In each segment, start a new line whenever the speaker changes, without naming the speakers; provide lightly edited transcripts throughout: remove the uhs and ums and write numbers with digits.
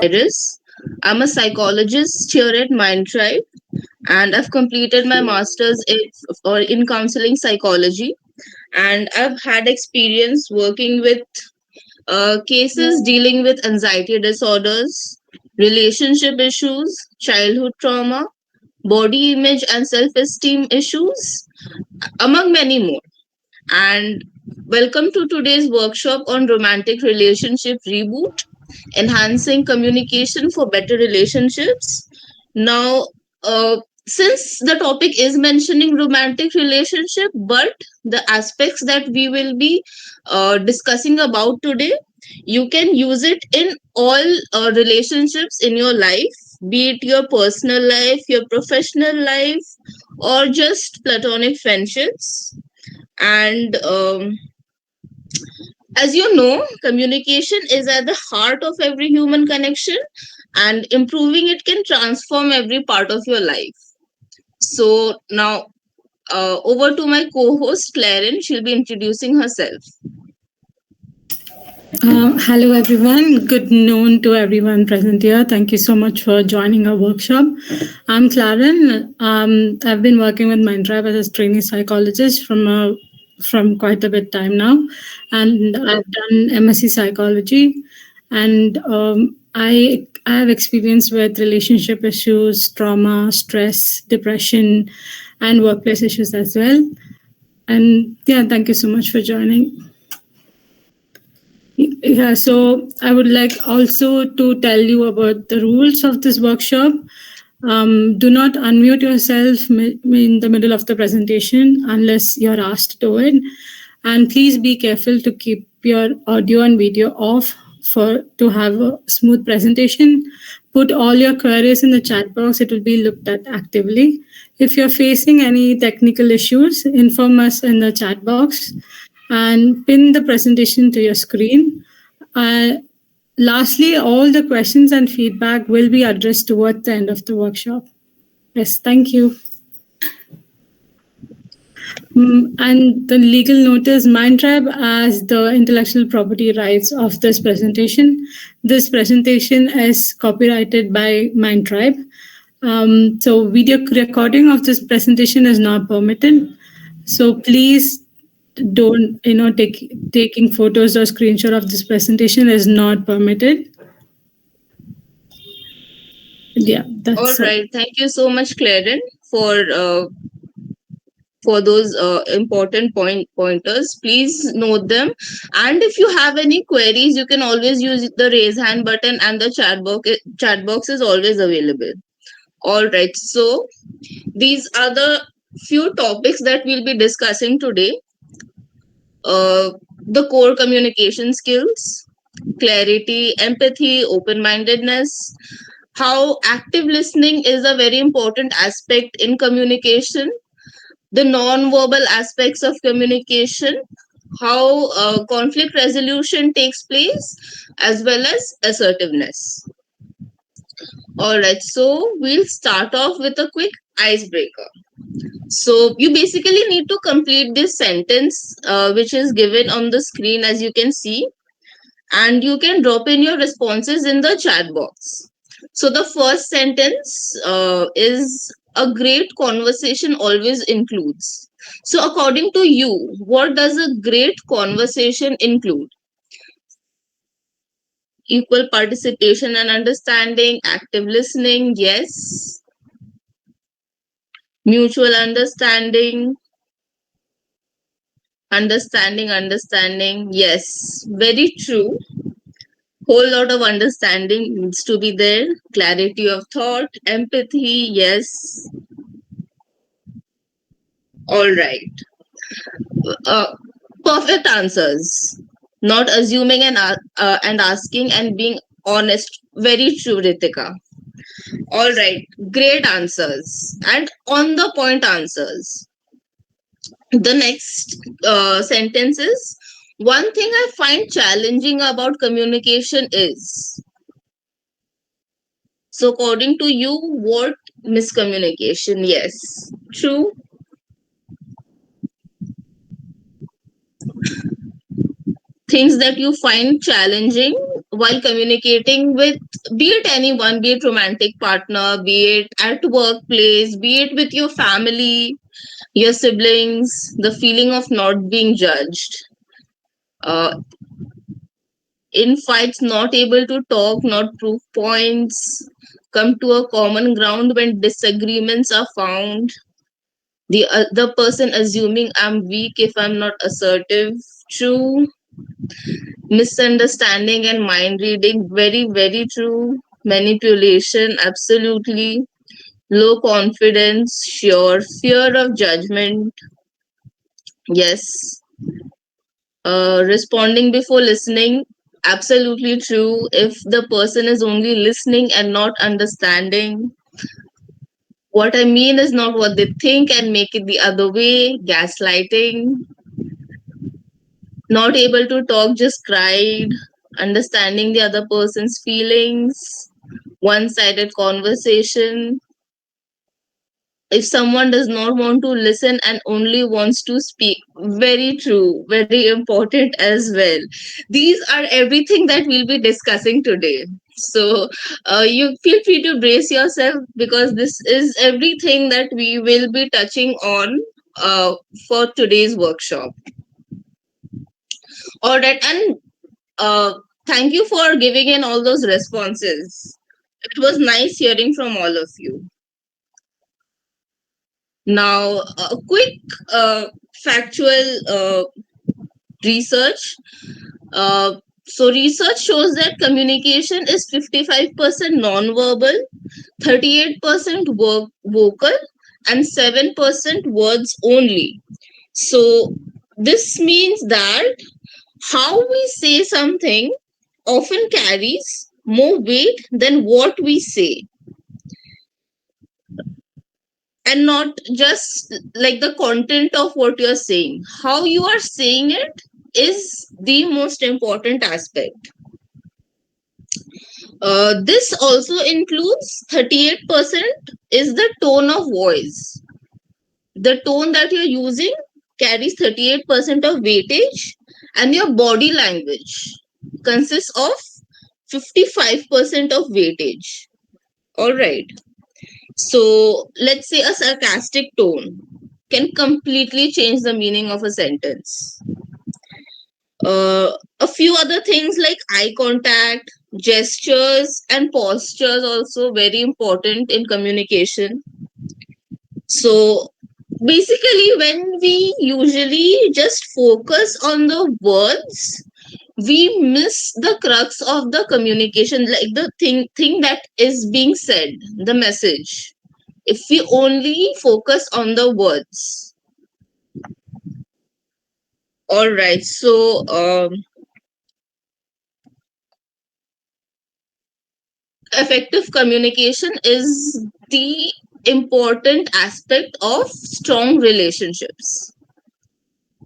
Iris. I'm a psychologist here at MindTribe, and I've completed my master's in counseling psychology. And I've had experience working with cases dealing with anxiety disorders, relationship issues, childhood trauma, body image and self esteem issues, among many more. And welcome to today's workshop on romantic relationship reboot, enhancing communication for better relationships. Now, since the topic is mentioning romantic relationship, but the aspects that we will be discussing about today, you can use it in all relationships in your life, be it your personal life, your professional life, or just platonic friendships. And as you know, communication is at the heart of every human connection, and improving it can transform every part of your life. So, now over to my co host, Clarin. She'll be introducing herself.
Hello, everyone. Good noon to everyone present here. Thank you so much for joining our workshop. I'm Claren. I've been working with MindTribe as a trainee psychologist from quite a bit time now, and I've done MSc psychology, and I have experience with relationship issues, trauma, stress, depression, and workplace issues as well. And yeah, thank you so much for joining. Yeah, so I would like also to tell you about the rules of this workshop. Do not unmute yourself in the middle of the presentation unless you're asked to do it. And please be careful to keep your audio and video off to have a smooth presentation. Put all your queries in the chat box. It will be looked at actively. If you're facing any technical issues, inform us in the chat box and pin the presentation to your screen. Uh, Lastly, all the questions and feedback will be addressed towards the end of the workshop. Yes, thank you. And the legal notice, MindTribe as the intellectual property rights of this presentation. This presentation is copyrighted by MindTribe. So video recording of this presentation is not permitted. So please don't, taking photos or screenshot of this presentation is not permitted. Yeah,
All
that's all.
right. Thank you so much, Clarin, for those important pointers. Please note them. And if you have any queries, you can always use the raise hand button, and the chat box is always available. All right. So these are the few topics that we'll be discussing today. The core communication skills, clarity, empathy, open mindedness, how active listening is a very important aspect in communication, the non-verbal aspects of communication, how conflict resolution takes place, as well as assertiveness. All right, so we'll start off with a quick icebreaker. So you basically need to complete this sentence, which is given on the screen, as you can see, and you can drop in your responses in the chat box. So the first sentence is, a great conversation always includes. So according to you, what does a great conversation include? Equal participation and understanding, active listening, yes. Mutual understanding, understanding, yes. Very true. Whole lot of understanding needs to be there. Clarity of thought, empathy, yes. All right. uh, Perfect answers, not assuming and asking and being honest. Very true, Ritika. All right, great answers and on the point answers. The next sentence is, one thing I find challenging about communication is. So according to you, what? Miscommunication, yes. True. Things that you find challenging, while communicating with, be it anyone, be it romantic partner, be it at workplace, be it with your family, your siblings, the feeling of not being judged. In fights, not able to talk, not prove points, come to a common ground when disagreements are found. The other person assuming I'm weak if I'm not assertive. True. Misunderstanding and mind reading. Very, very true. Manipulation. Absolutely. Low confidence. Sure. Fear of judgment. Yes. Responding before listening. Absolutely true. If the person is only listening and not understanding, what I mean is not what they think and make it the other way. Gaslighting. Not able to talk, just cried. Understanding the other person's feelings. One sided conversation. If someone does not want to listen and only wants to speak, very true, very important as well. These are everything that we'll be discussing today. So you feel free to brace yourself, because this is everything that we will be touching on for today's workshop. All right, and uh, thank you for giving in all those responses. It was nice hearing from all of you. Now, a quick factual research. So, research shows that communication is 55% non-verbal, 38% vocal, and 7% words only. So, this means that how we say something often carries more weight than what we say, and not just like the content of what you're saying. How you are saying it is the most important aspect. This also includes 38% is the tone of voice. The tone that you're using carries 38% of weightage, and your body language consists of 55% of weightage. All right. So let's say a sarcastic tone can completely change the meaning of a sentence. A few other things like eye contact, gestures, and postures also very important in communication. So basically, when we usually just focus on the words, we miss the crux of the communication, like the thing that is being said, the message. If we only focus on the words. All right. So effective communication is the important aspect of strong relationships.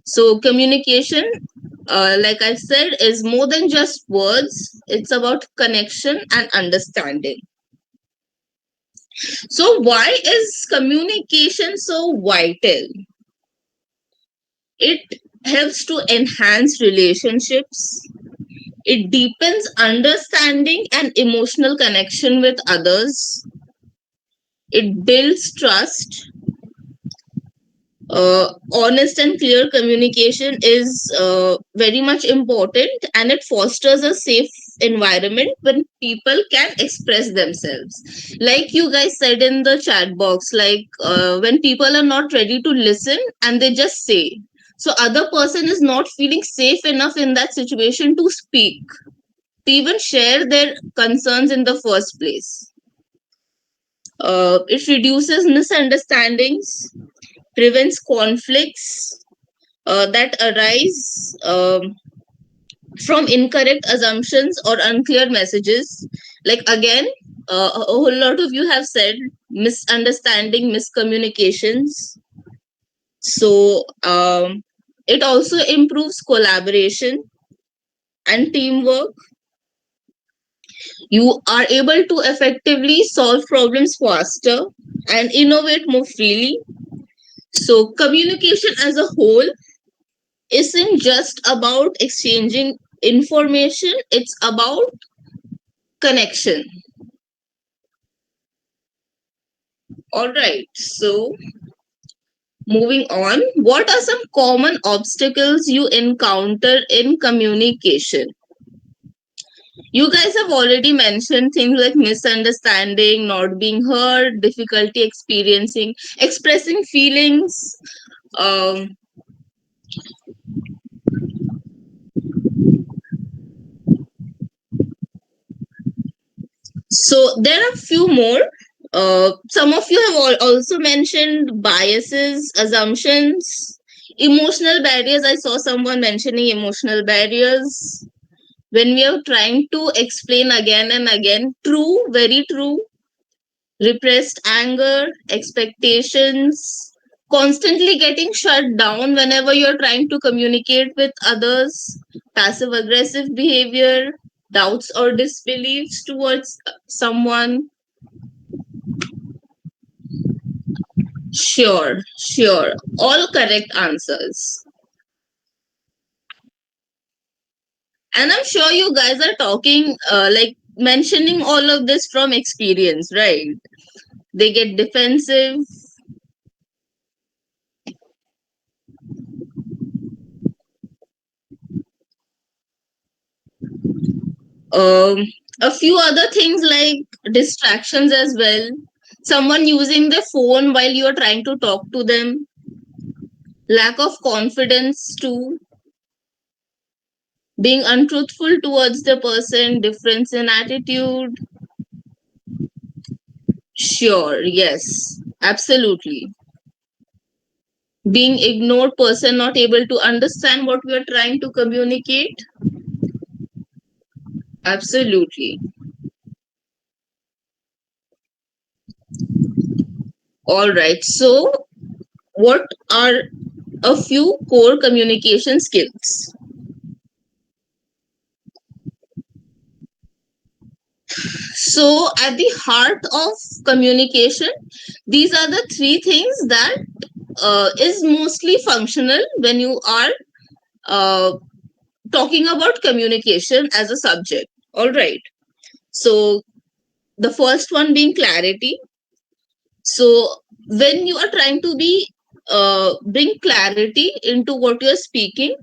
So communication, like I said, is more than just words. It's about connection and understanding. So why is communication so vital? It helps to enhance relationships. It deepens understanding and emotional connection with others. It builds trust. Honest and clear communication is very much important, and it fosters a safe environment when people can express themselves. Like you guys said in the chat box, like when people are not ready to listen and they just say, so other person is not feeling safe enough in that situation to speak, to even share their concerns in the first place. It reduces misunderstandings, prevents conflicts that arise from incorrect assumptions or unclear messages. Like again, a whole lot of you have said misunderstanding, miscommunications. So it also improves collaboration and teamwork. You are able to effectively solve problems faster and innovate more freely. So, communication as a whole isn't just about exchanging information, it's about connection. All right. So, moving on, what are some common obstacles you encounter in communication? You guys have already mentioned things like misunderstanding, not being heard, difficulty experiencing, expressing feelings. Um, so there are a few more. Some of you have also mentioned biases, assumptions, emotional barriers. I saw someone mentioning emotional barriers. When we are trying to explain again and again, true, very true, repressed anger, expectations, constantly getting shut down whenever you're trying to communicate with others, passive aggressive behavior, doubts or disbeliefs towards someone. Sure, sure. All correct answers. And I'm sure you guys are talking, like mentioning all of this from experience, right? They get defensive. Um, a few other things like distractions as well. Someone using their phone while you are trying to talk to them. Lack of confidence too. Being untruthful towards the person. Difference in attitude. Sure, yes, absolutely. Being ignored, person not able to understand what we are trying to communicate. Absolutely. All right. So, what are a few core communication skills? So, at the heart of communication, these are the three things that is mostly functional when you are uh, talking about communication as a subject. All right. So, the first one being clarity. So, when you are trying to be bring clarity into what you are speaking,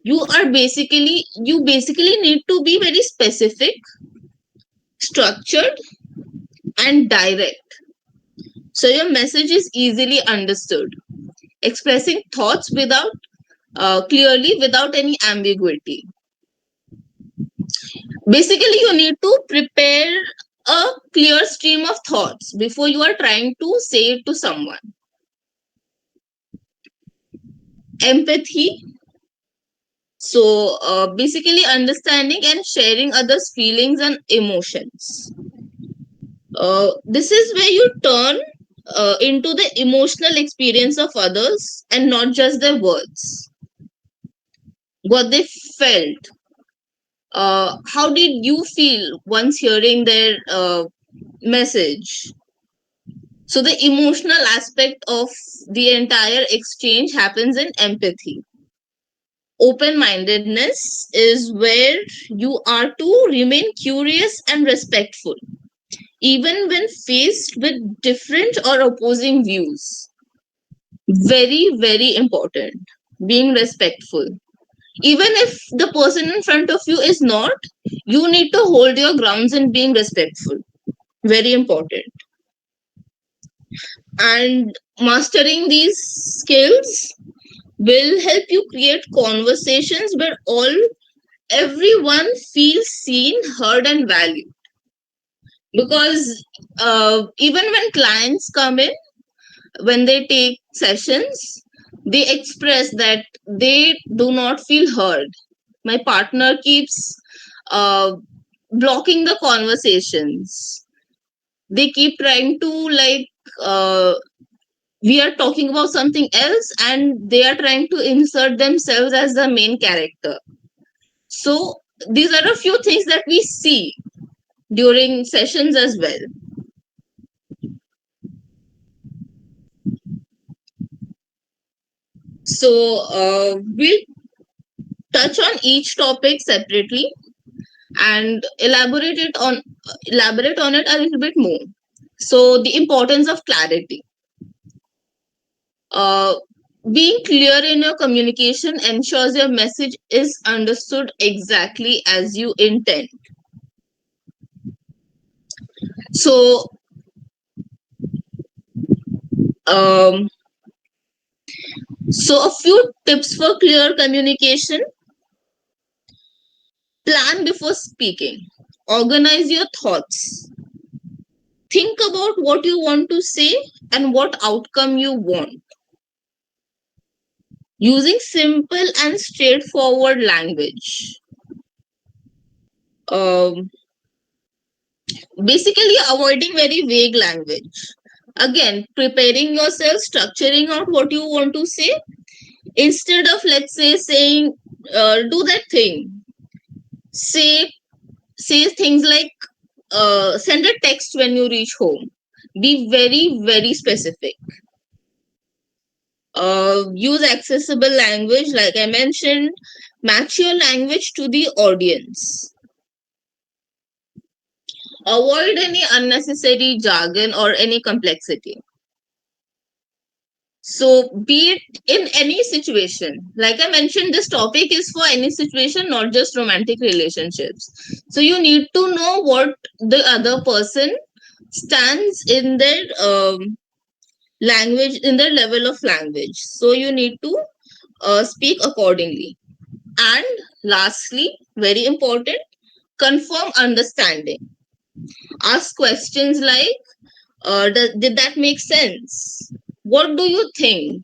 you basically need to be very specific, structured, and direct. So your message is easily understood, expressing thoughts without clearly without any ambiguity. Basically, you need to prepare a clear stream of thoughts before you are trying to say it to someone. Empathy. So basically, understanding and sharing others' feelings and emotions. This is where you turn into the emotional experience of others and not just their words, what they felt. How did you feel once hearing their message? So, the emotional aspect of the entire exchange happens in empathy. Open mindedness is where you are to remain curious and respectful, even when faced with different or opposing views. Very, very important. Being respectful. Even if the person in front of you is not, you need to hold your grounds in being respectful. Very important. And mastering these skills will help you create conversations where everyone feels seen, heard, and valued. Because even when clients come in, when they take sessions, they express that they do not feel heard. My partner keeps uh, blocking the conversations. They keep trying to uh, we are talking about something else and they are trying to insert themselves as the main character. So these are a few things that we see during sessions as well. So we'll touch on each topic separately and elaborate on it a little bit more. So the importance of clarity. uh, Being clear in your communication ensures your message is understood exactly as you intend. So um, a few tips for clear communication: plan before speaking, organize your thoughts, think about what you want to say and what outcome you want, using simple and straightforward language. Um, Basically, avoiding very vague language. Again, preparing yourself, structuring out what you want to say instead of, let's say, saying, do that thing. Say things like, send a text when you reach home. Be very, very specific. Use accessible language, like I mentioned. Match your language to the audience. Avoid any unnecessary jargon or any complexity. So, be it in any situation, like I mentioned, this topic is for any situation, not just romantic relationships. So, you need to know what the other person stands in their language, in their level of language. So, you need to speak accordingly. And lastly, very important, confirm understanding. Ask questions like, did that make sense? What do you think?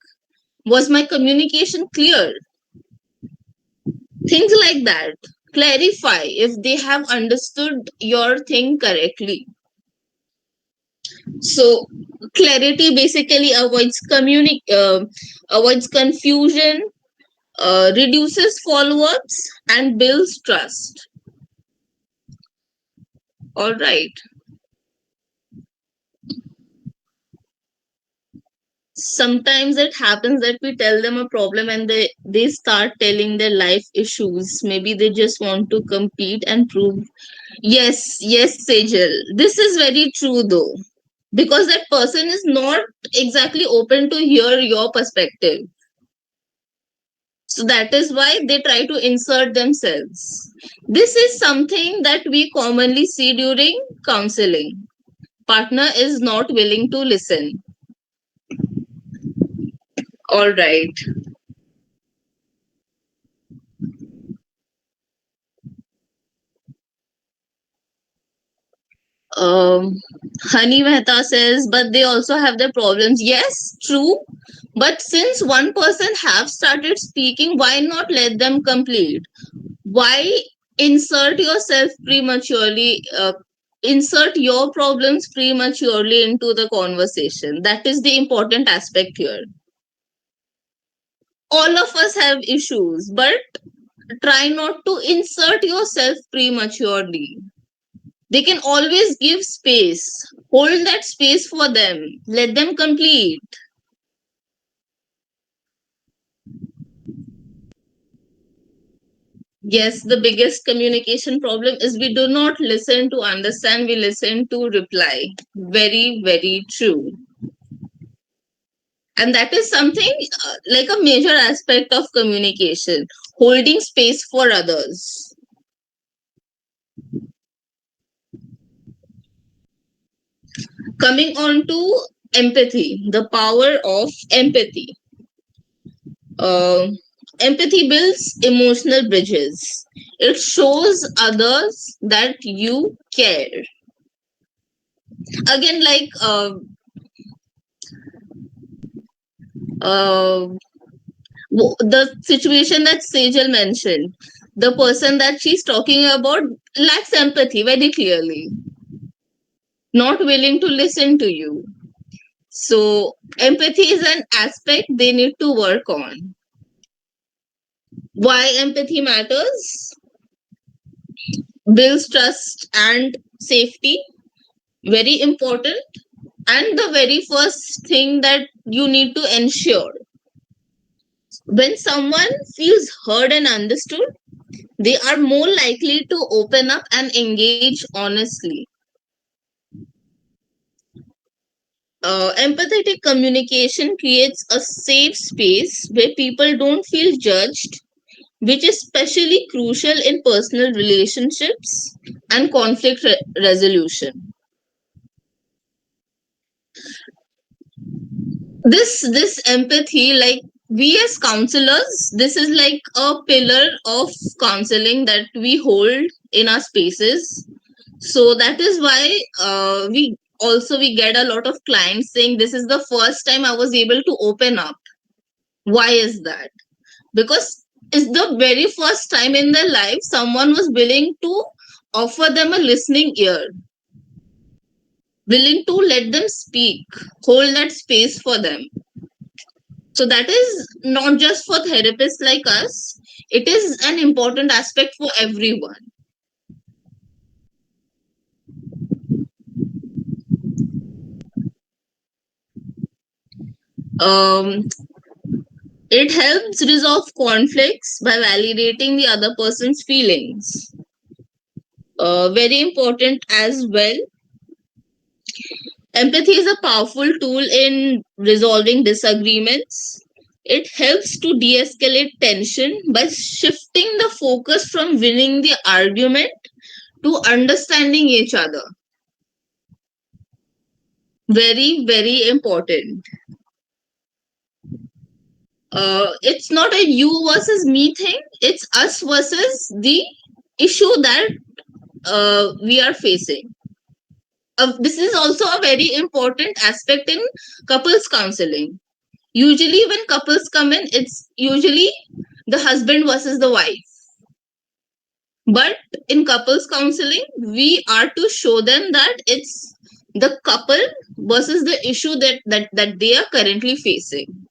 Was my communication clear? Things like that. Clarify if they have understood your thing correctly. So clarity basically avoids confusion, reduces follow-ups, and builds trust. All right. Sometimes it happens that we tell them a problem and they start telling their life issues. Maybe they just want to compete and prove. Yes, Sejal, this is very true though, because that person is not exactly open to hear your perspective. So that is why they try to insert themselves. This is something that we commonly see during counseling. Partner is not willing to listen. All right. Um, Honey Mehta says, but they also have their problems. Yes, true. But since one person have started speaking, why not let them complete? Why insert yourself prematurely? Insert your problems prematurely into the conversation. That is the important aspect here. All of us have issues, but try not to insert yourself prematurely. They can always give space. Hold that space for them. Let them complete. Yes, the biggest communication problem is we do not listen to understand, we listen to reply. Very, very true. And that is something like a major aspect of communication, holding space for others. Coming on to empathy, the power of empathy. Uh, Empathy builds emotional bridges. It shows others that you care. Again, like uh, the situation that Sejal mentioned, the person that she's talking about lacks empathy very clearly, not willing to listen to you. So, empathy is an aspect they need to work on. Why empathy matters? Builds trust and safety. Very important. And the very first thing that you need to ensure. When someone feels heard and understood, they are more likely to open up and engage honestly. Empathetic communication creates a safe space where people don't feel judged, which is especially crucial in personal relationships and conflict resolution. This empathy, like, we as counselors, this is like a pillar of counseling that we hold in our spaces. So that is why we get a lot of clients saying this is the first time I was able to open up. Why is that? Because it's the very first time in their life someone was willing to offer them a listening ear, willing to let them speak, hold that space for them. So that is not just for therapists like us, it is an important aspect for everyone. Um, it helps resolve conflicts by validating the other person's feelings. Very important as well. Empathy is a powerful tool in resolving disagreements. It helps to de escalate tension by shifting the focus from winning the argument to understanding each other. Very, very important. It's not a you versus me thing, it's us versus the issue that we are facing. This is also a very important aspect in couples counseling. Usually, when couples come in, it's usually the husband versus the wife. But in couples counseling, we are to show them that it's the couple versus the issue that they are currently facing.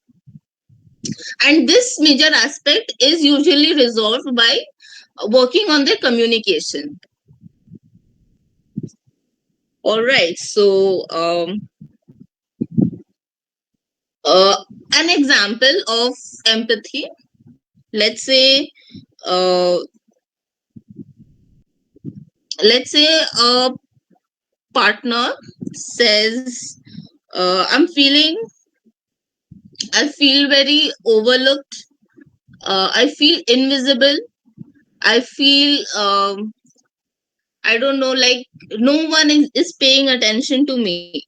And this major aspect is usually resolved by working on their communication. All right. So, uh, an example of empathy. Let's say, uh, let's say a partner says, I feel very overlooked. I feel invisible. I feel, I don't know, like no one is paying attention to me.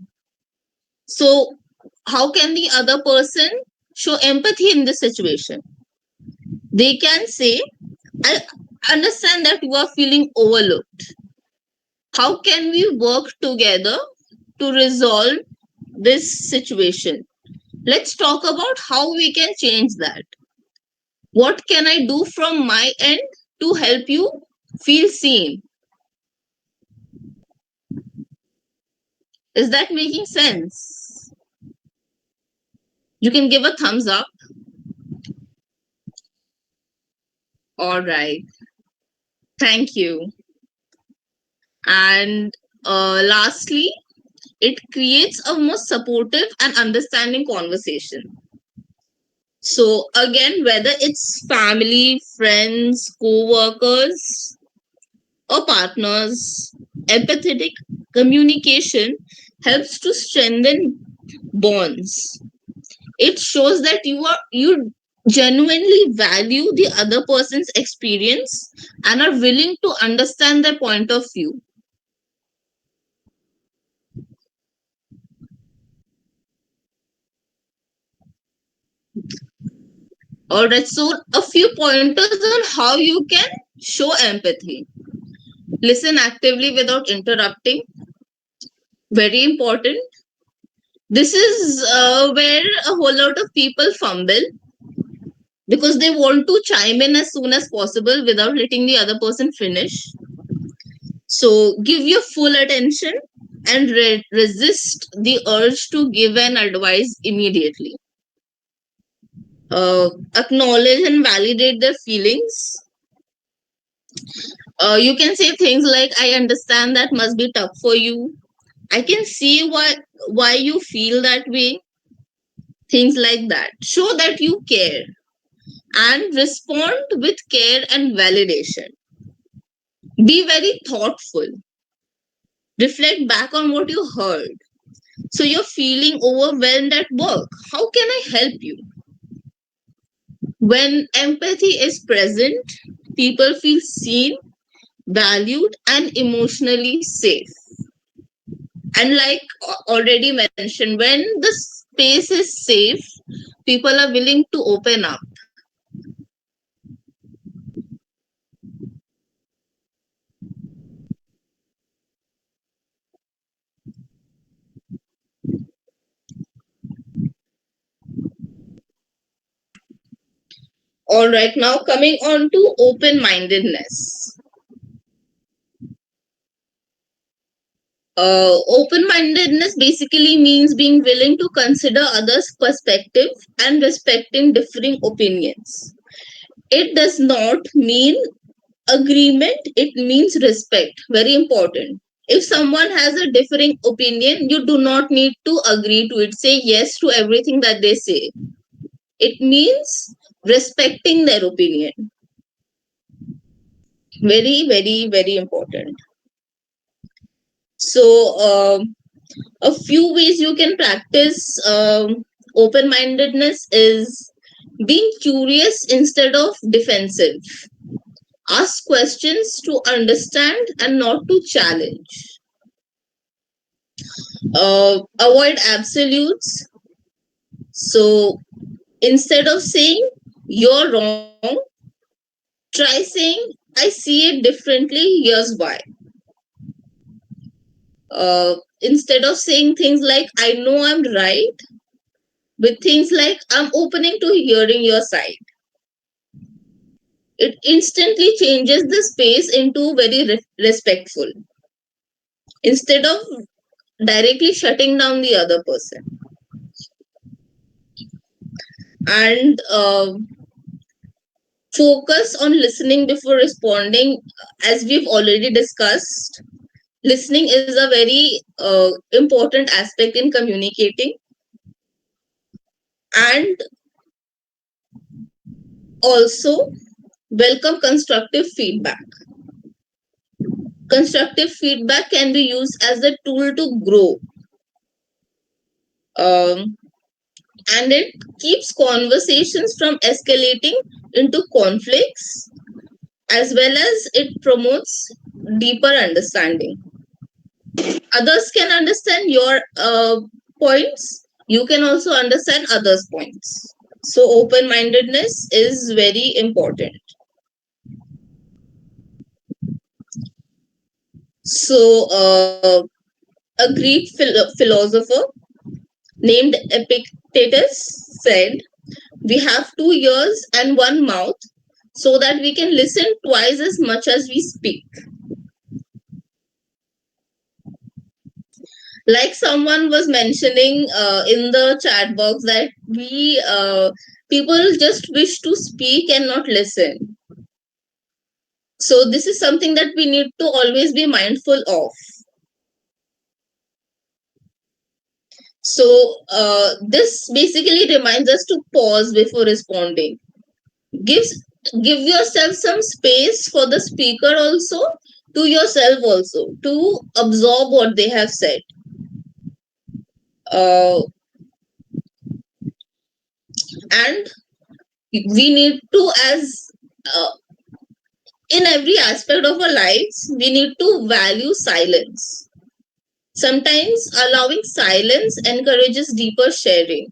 So, how can the other person show empathy in this situation? They can say, I understand that you are feeling overlooked. How can we work together to resolve this situation? Let's talk about how we can change that. What can I do from my end to help you feel seen? Is that making sense? You can give a thumbs up. All right. Thank you. And lastly, it creates a more supportive and understanding conversation. So, again, whether it's family, friends, co workers, or partners, empathetic communication helps to strengthen bonds. It shows that you genuinely value the other person's experience and are willing to understand their point of view. All right, so a few pointers on how you can show empathy. Listen actively without interrupting. Very important. This is where a whole lot of people fumble because they want to chime in as soon as possible without letting the other person finish. So give your full attention and resist the urge to give an advice immediately. Acknowledge and validate their feelings. You can say things like, I understand that must be tough for you. I can see why you feel that way. Things like that. Show that you care. and respond with care and validation. Be very thoughtful. Reflect back on what you heard. So you're feeling overwhelmed at work. How can I help you? When empathy is present, people feel seen, valued, and emotionally safe. And like already mentioned, when the space is safe, people are willing to open up. All right, now coming on to open mindedness. Open mindedness basically means being willing to consider others' perspective and respecting differing opinions. It does not mean agreement, it means respect. Very important. If someone has a differing opinion, you do not need to agree to it, say yes to everything that they say. It means respecting their opinion. Very, very, very important. So, a few ways you can practice open mindedness is being curious instead of defensive. Ask questions to understand and not to challenge. Avoid absolutes. So instead of saying you're wrong, try saying I see it differently, here's why. Instead of saying things like I know I'm right, with things like I'm opening to hearing your side. It instantly changes the space into very respectful instead of directly shutting down the other person. And focus on listening before responding. As we've already discussed, listening is a very important aspect in communicating. And also welcome constructive feedback. Constructive feedback can be used as a tool to grow, um, and it keeps conversations from escalating into conflicts, as well as it promotes deeper understanding. Others can understand your points, you can also understand others' points. So, open mindedness is very important. So, a Greek philosopher named Epictetus said, we have 2 ears and one mouth so that we can listen twice as much as we speak. Like someone was mentioning in the chat box that we people just wish to speak and not listen. So this is something that we need to always be mindful of. So this basically reminds us to pause before responding. Gives Give yourself some space for the speaker also, to yourself also, to absorb what they have said. And we need to, as uh, in every aspect of our lives, we need to value silence. Sometimes allowing silence encourages deeper sharing.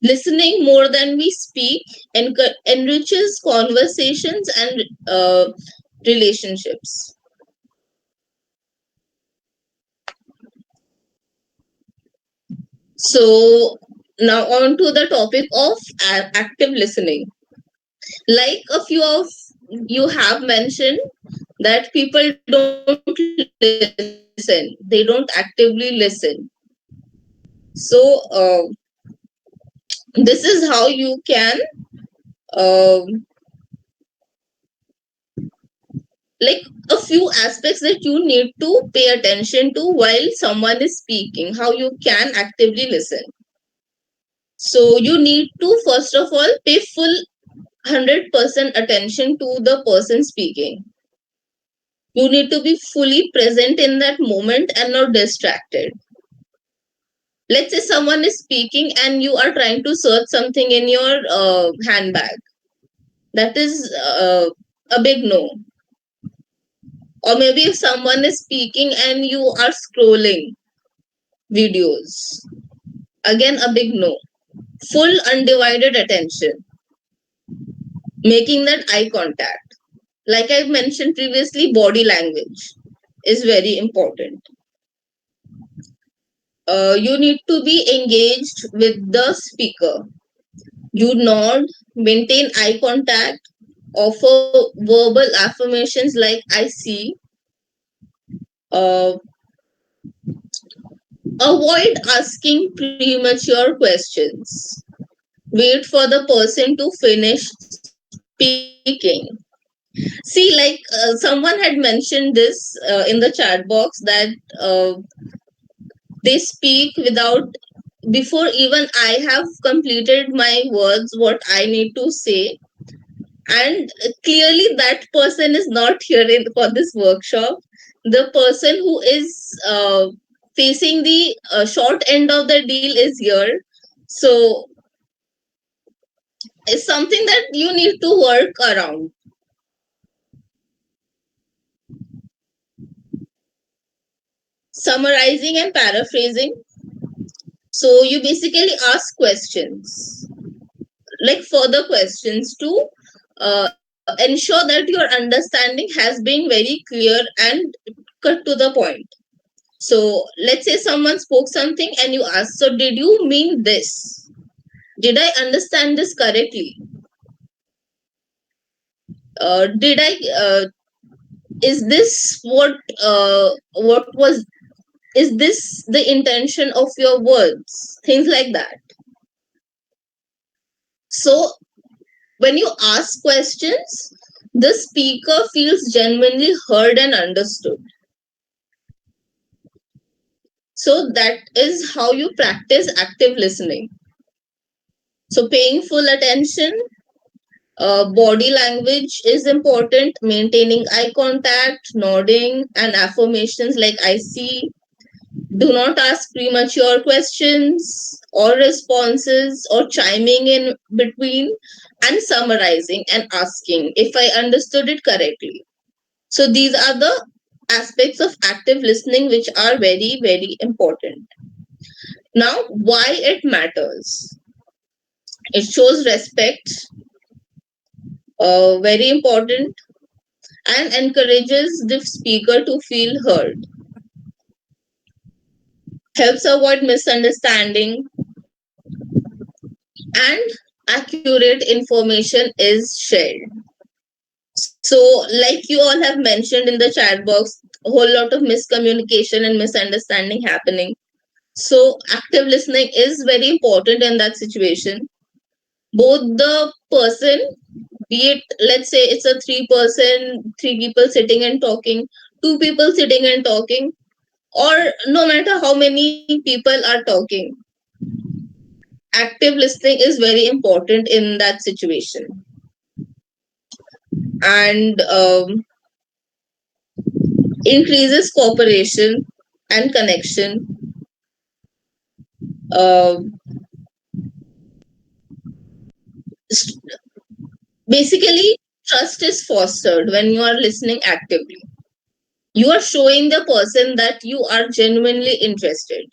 Listening more than we speak enriches conversations and relationships. So now on to the topic of active listening. Like a few of you have mentioned that people don't listen, they don't actively listen. So this is how you can um like a few aspects that you need to pay attention to while someone is speaking, how you can actively listen. So you need to first of all pay full 100% attention to the person speaking. You need to be fully present in that moment and not distracted. Let's say someone is speaking and you are trying to search something in your handbag. That is a big no. Or maybe if someone is speaking and you are scrolling videos, again a big no. Full undivided attention, making that eye contact. Like I mentioned previously, body language is very important. You need to be engaged with the speaker. You nod, maintain eye contact, offer verbal affirmations like I see. Uh, Avoid asking premature questions. Wait for the person to finish speaking. See, like someone had mentioned this in the chat box that they speak without, before even I have completed my words, what I need to say. And clearly, that person is not here for this workshop. The person who is facing the short end of the deal is here. So, it's something that you need to work around. Summarizing and paraphrasing. So, you basically ask questions, like further questions to ensure that your understanding has been very clear and cut to the point. So let's say someone spoke something and you ask, so did you mean this? Did I understand this correctly? Did I? Is this what was? Is this the intention of your words? Things like that. So when you ask questions, the speaker feels genuinely heard and understood. So that is how you practice active listening. So paying full attention. Body language is important, maintaining eye contact, nodding, and affirmations like I see. Do not ask premature questions or responses or chiming in between, and summarizing and asking if I understood it correctly. So, these are the aspects of active listening which are very, very important. Now, why it matters? It shows respect, very important, and encourages the speaker to feel heard, helps avoid misunderstanding, and accurate information is shared. So, like you all have mentioned in the chat box, a whole lot of miscommunication and misunderstanding happening. So, active listening is very important in that situation. Both the person, be it, let's say it's a three people sitting and talking, two people sitting and talking, or no matter how many people are talking, active listening is very important in that situation. And increases cooperation and connection. uh, Basically, trust is fostered when you are listening actively. You are showing the person that you are genuinely interested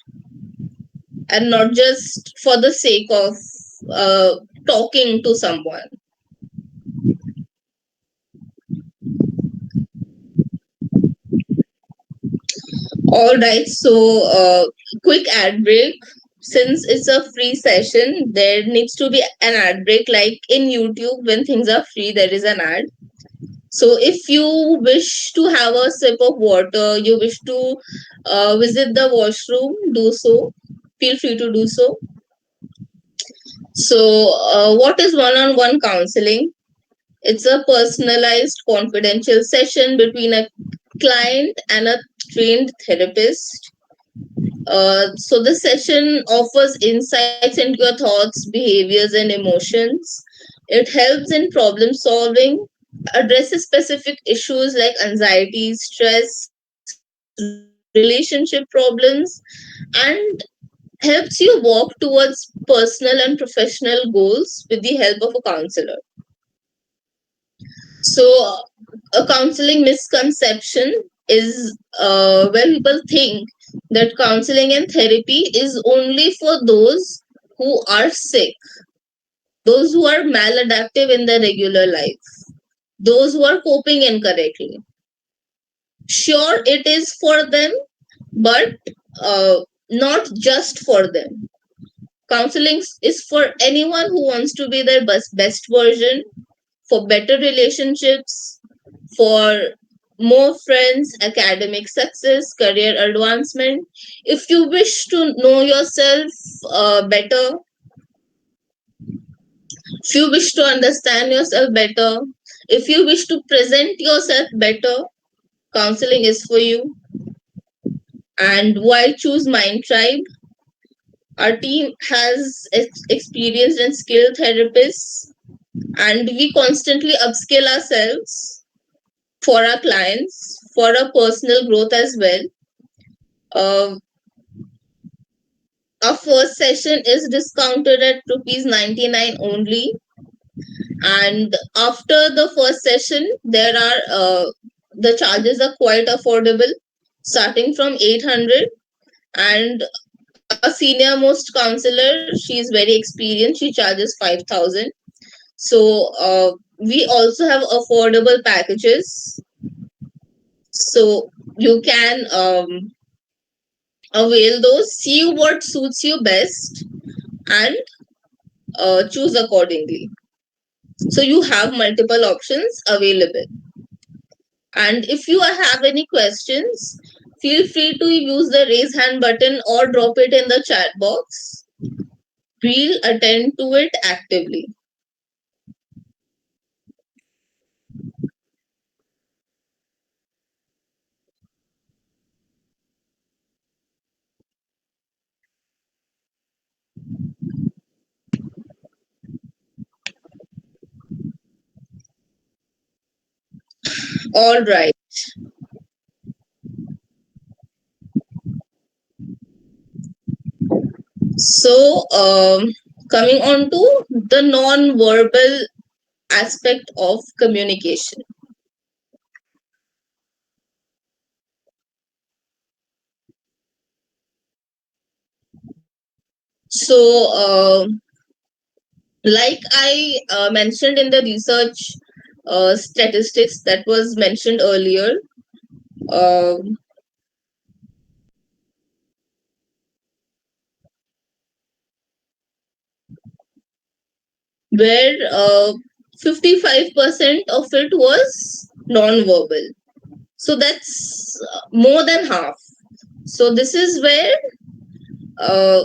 and not just for the sake of uh, talking to someone. All right, so quick ad break. Since it's a free session, there needs to be an ad break. Like in YouTube, when things are free, there is an ad. So if you wish to have a sip of water, you wish to visit the washroom, do so. Feel free to do so. So, what is one on one counseling? It's a personalized, confidential session between a client and a trained therapist. So the session offers insights into your thoughts, behaviors, and emotions. It helps in problem solving, addresses specific issues like anxiety, stress, relationship problems, and helps you walk towards personal and professional goals with the help of a counselor. So, a counseling misconception is where people think that counseling and therapy is only for those who are sick, those who are maladaptive in their regular life, those who are coping incorrectly. Sure, it is for them, but not just for them. Counseling is for anyone who wants to be their best version, for better relationships, for more friends, academic success, career advancement. If you wish to know yourself better, if you wish to understand yourself better, if you wish to present yourself better, counseling is for you. And why choose Mind Tribe? Our team has experienced and skilled therapists, and we constantly upskill ourselves for our clients, for our personal growth as well. Uh, our first session is discounted at rupees 99 only, and after the first session, there are the charges are quite affordable, starting from 800. And a senior most counselor, she's very experienced, she charges 5,000. So we also have affordable packages, so you can avail those, see what suits you best, and choose accordingly. So you have multiple options available. And if you have any questions, feel free to use the raise hand button or drop it in the chat box. We'll attend to it actively. All right. So, coming on to the non-verbal aspect of communication. So, like I mentioned in the research statistics that was mentioned earlier, um where 55% of it was non-verbal. So that's more than half. So this is where uh,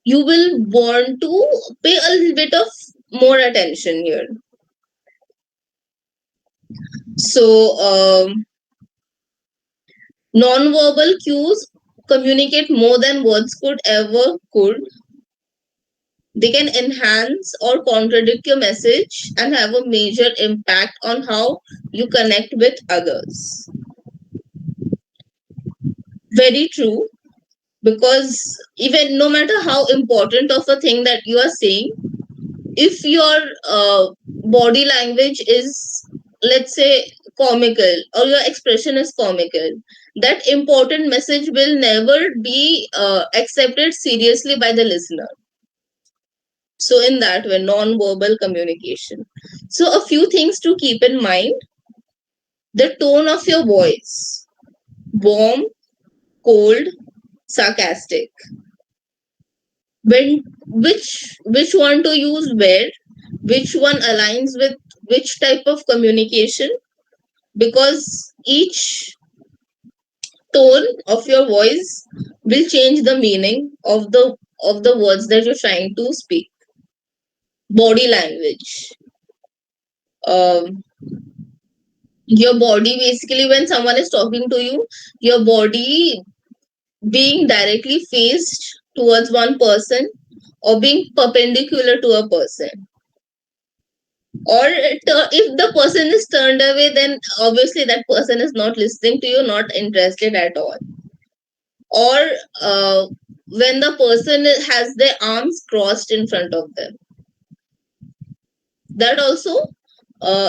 you will want to pay a little bit of more attention here. So non-verbal cues communicate more than words could ever could. They can enhance or contradict your message and have a major impact on how you connect with others. Very true, because even no matter how important of a thing that you are saying, if your body language is, let's say, comical, or your expression is comical, that important message will never be accepted seriously by the listener. So in that way, non-verbal communication. So a few things to keep in mind: the tone of your voice, warm, cold, sarcastic. When which one to use where, which one aligns with which type of communication, because each tone of your voice will change the meaning of the words that you're trying to speak. Body language. Um, your body, basically, when someone is talking to you, your body being directly faced towards one person, or being perpendicular to a person. Or if the person is turned away, then obviously that person is not listening to you, not interested at all. Or uh, when the person has their arms crossed in front of them, that also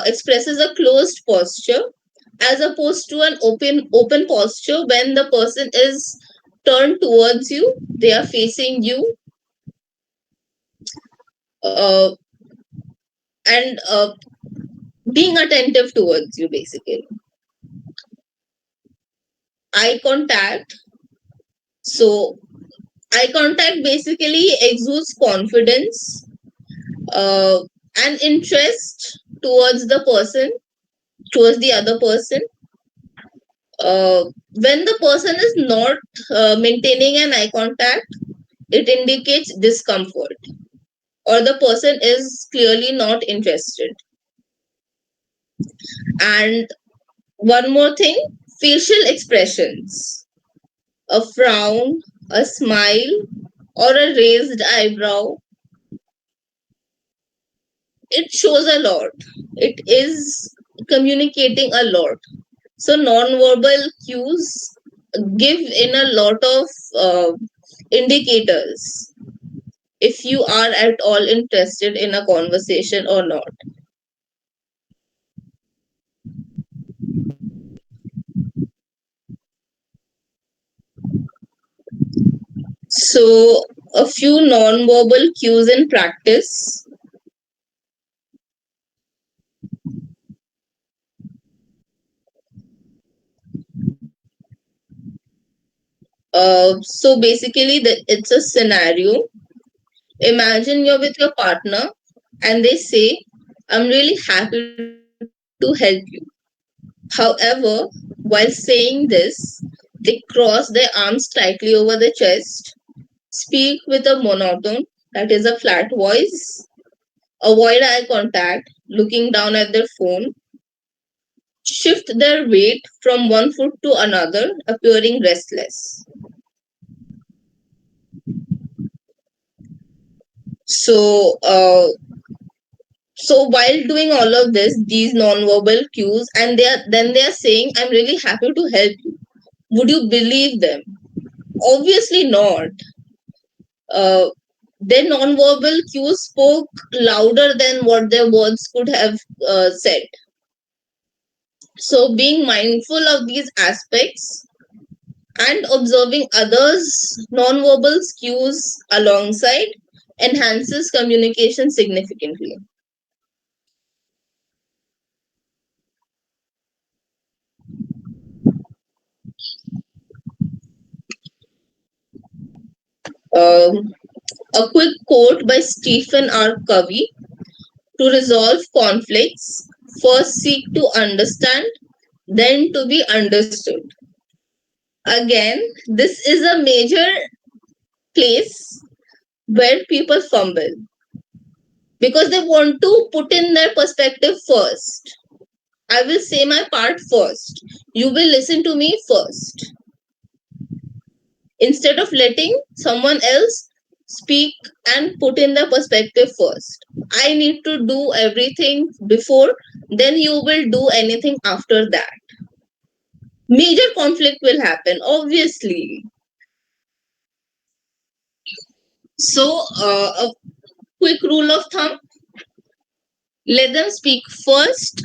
expresses a closed posture, as opposed to an open posture. When the person is turned towards you, they are facing you, uh, and being attentive towards you, basically. Eye contact. So eye contact basically exudes confidence, uh, and interest towards the person, towards the other person. When the person is not maintaining an eye contact, it indicates discomfort, or the person is clearly not interested. And one more thing, facial expressions. A frown, a smile, or a raised eyebrow, it shows a lot. It is communicating a lot. So, non-verbal cues give in a lot of indicators if you are at all interested in a conversation or not. So, a few non-verbal cues in practice. So basically, it's a scenario. Imagine you're with your partner and they say, "I'm really happy to help you." However, while saying this, they cross their arms tightly over the chest, speak with a monotone, that is a flat voice, avoid eye contact, looking down at their phone, shift their weight from one foot to another, appearing restless. So, so while doing all of this, these non-verbal cues, and they are saying, "I'm really happy to help you." Would you believe them? Obviously not. Uh, their non-verbal cues spoke louder than what their words could have said. So being mindful of these aspects and observing others' non-verbal cues alongside enhances communication significantly. Um, a quick quote by Stephen R. Covey: "To resolve conflicts, first seek to understand, then to be understood." Again, this is a major place where people fumble because they want to put in their perspective first. I will say my part first. You will listen to me first. Instead of letting someone else speak and put in their perspective first. I need to do everything before, then you will do anything after that. Major conflict will happen, obviously. So, a quick rule of thumb: let them speak first,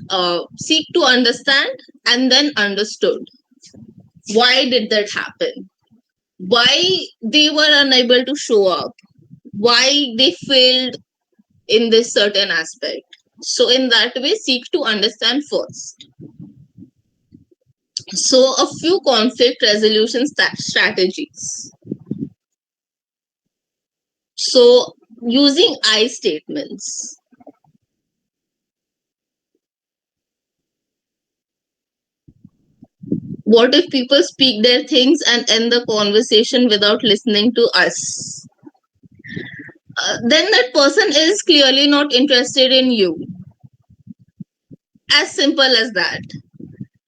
seek to understand, and then understood. Why did that happen? Why they were unable to show up? Why they failed in this certain aspect? So, in that way, seek to understand first. So, a few conflict resolution strategies. So, using I statements. What if people speak their things and end the conversation without listening to us? Then that person is clearly not interested in you. As simple as that.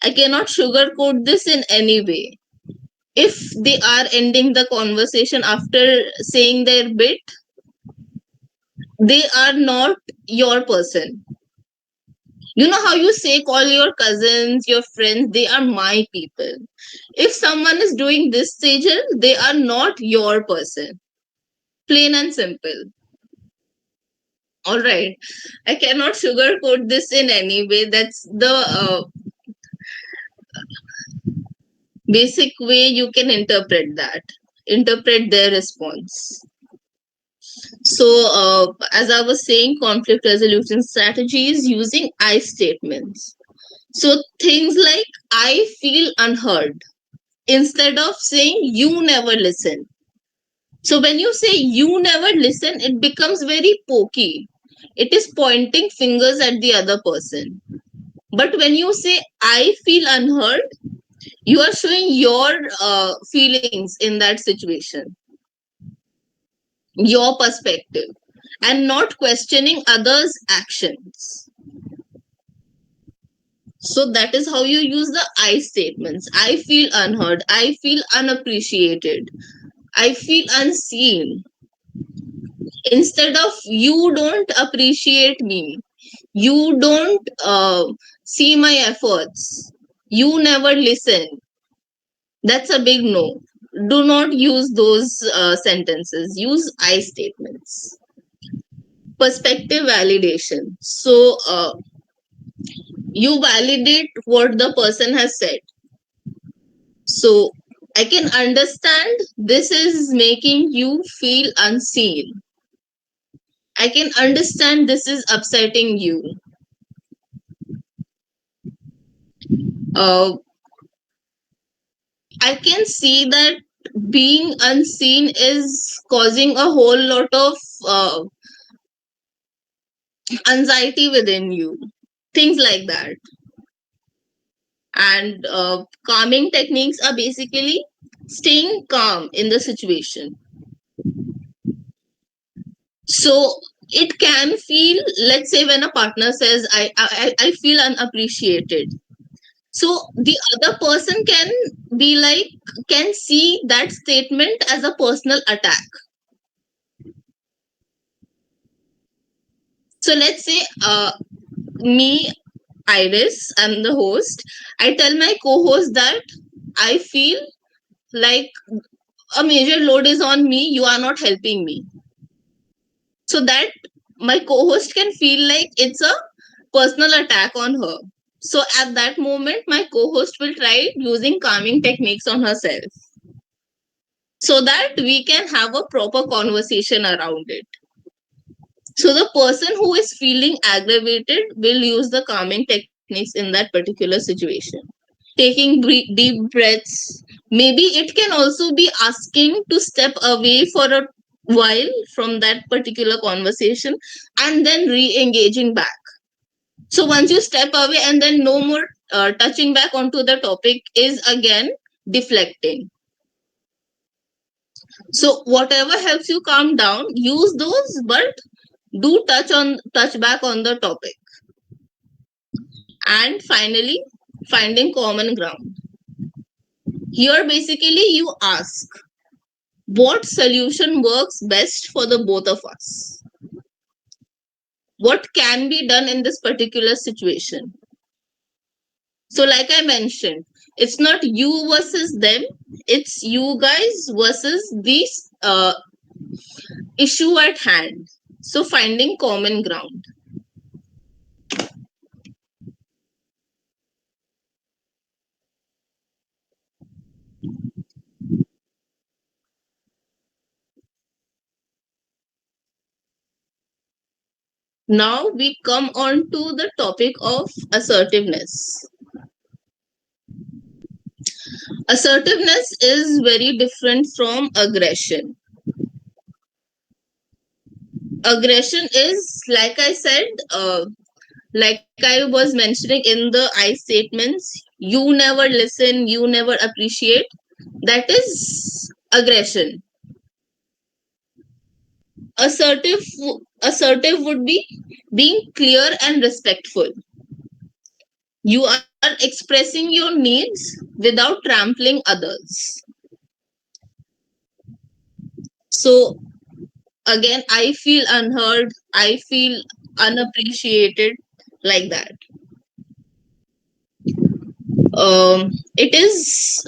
I cannot sugarcoat this in any way. If they are ending the conversation after saying their bit, They are not your person. You know how you say, call your cousins, your friends, they are my people. If someone is doing this, Sejal, they are not your person. Plain and simple. All right. I cannot sugarcoat this in any way. That's the basic way you can interpret that. Interpret their response. So, as I was saying, conflict resolution strategies using I statements. So, things like I feel unheard instead of saying you never listen. So, when you say you never listen, it becomes very pokey. It is pointing fingers at the other person. But when you say I feel unheard, you are showing your feelings in that situation, your perspective, and not questioning others' actions. So that is how you use the I statements. I feel unheard. I feel unappreciated. I feel unseen. Instead of you don't appreciate me, you don't see my efforts, you never listen. That's a big no. Do not use those sentences. Use I statements. Perspective validation. So, you validate what the person has said. So, I can understand this is making you feel unseen. I can understand this is upsetting you. Uh, I can see that being unseen is causing a whole lot of anxiety within you. Things like that. And calming techniques are basically staying calm in the situation. So it can feel, let's say, when a partner says, I feel unappreciated. So the other person can be like, can see that statement as a personal attack. So let's say, me, Iris, I'm the host. I tell my co host that I feel like a major load is on me, you are not helping me. So that my co host can feel like it's a personal attack on her. So at that moment, my co host will try using calming techniques on herself so that we can have a proper conversation around it. So the person who is feeling aggravated will use the calming techniques in that particular situation. Taking deep breaths. Maybe it can also be asking to step away for a while from that particular conversation and then re engaging back. So once you step away and then no more touching back onto the topic is again deflecting. So whatever helps you calm down, use those, but do touch back on the topic. And finally, finding common ground. Here basically you ask what solution works best for the both of us, what can be done in this particular situation. So like I mentioned, it's not you versus them, it's you guys versus this issue at hand. So finding common ground. Now we come on to the topic of assertiveness. Assertiveness is very different from aggression. Aggression is, like I said, like I was mentioning in the I statements, you never listen, you never appreciate. That is aggression. Assertive, assertive would be being clear and respectful. You are expressing your needs without trampling others. So again, I feel unheard, I feel unappreciated, like that. It is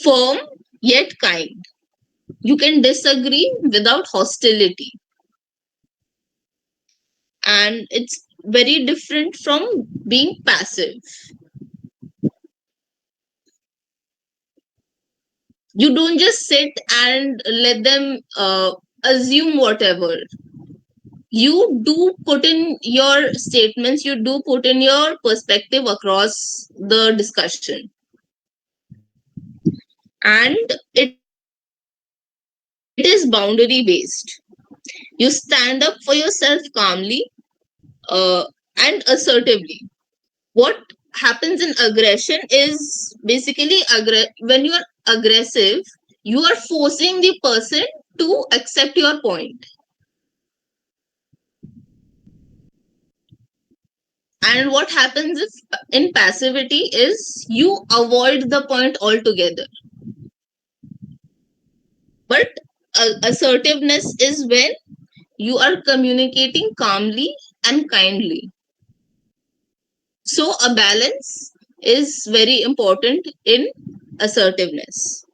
firm yet kind. You can disagree without hostility, and it's very different from being passive. You don't just sit and let them assume whatever. You do put in your statements, you do put in your perspective across the discussion, and it is boundary based. You stand up for yourself calmly, and assertively. What happens in aggression is basically when you are aggressive, you are forcing the person to accept your point. And what happens if in passivity is you avoid the point altogether. But assertiveness is when you are communicating calmly and kindly. So a balance is very important in assertiveness.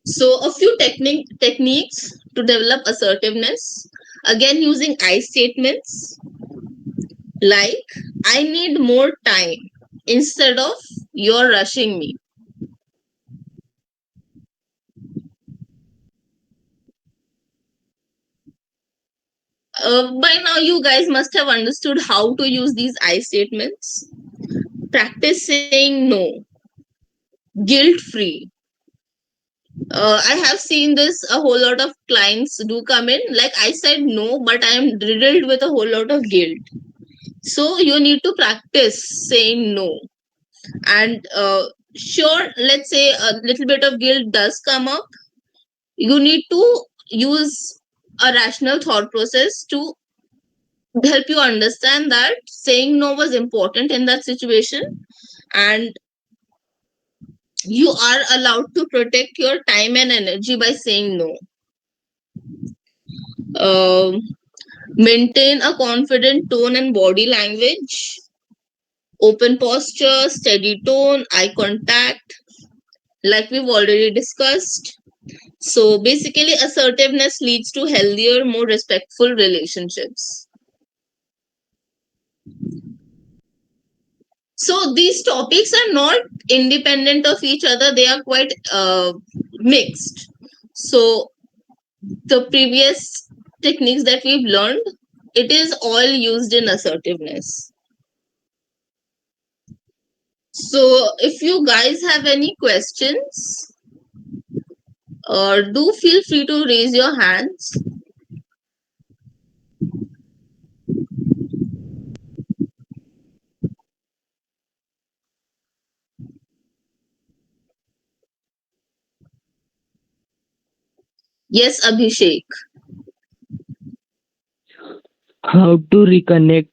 So a few techniques to develop assertiveness. Again, using I statements like I need more time instead of you're rushing me. By now, you guys must have understood how to use these I statements. Practice saying no, guilt free. I have seen this a whole lot of clients do come in. Like I said no, but I am riddled with a whole lot of guilt. So you need to practice saying no. And sure, let's say a little bit of guilt does come up. You need to use a rational thought process to help you understand that saying no was important in that situation, and you are allowed to protect your time and energy by saying no. Um Maintain a confident tone and body language, open posture, steady tone, eye contact, like we've already discussed. So basically, assertiveness leads to healthier, more respectful relationships. So these topics are not independent of each other, they are quite mixed. So the previous techniques that we've learned, it is all used in assertiveness. So if you guys have any questions, do feel free to raise your hands. Yes, Abhishek.
How to reconnect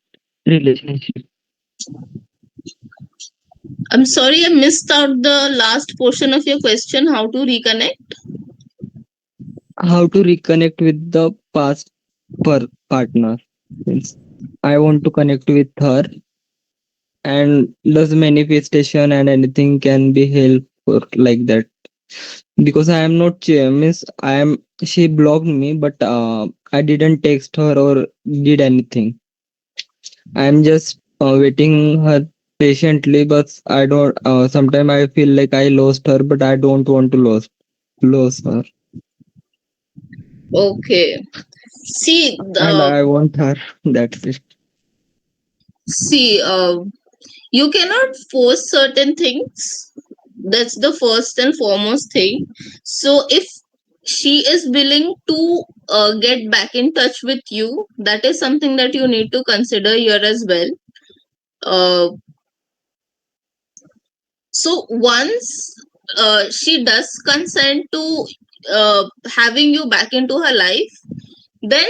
relationship?
I'm sorry, I missed out the last portion of your question. How to reconnect?
How to reconnect with the past partner? Means I want to connect with her, and does manifestation and anything can be helpful like that? Because I am not means I am she blocked me, but I didn't text her or did anything. I am just waiting her patiently, but I don't. Sometimes I feel like I lost her, but I don't want to lose her,
Okay. See,
and
the
I want her. That's it.
see, you cannot force certain things. That's the first and foremost thing. So if she is willing to get back in touch with you, that is something that you need to consider here as well. Uh, so once she does consent to having you back into her life, then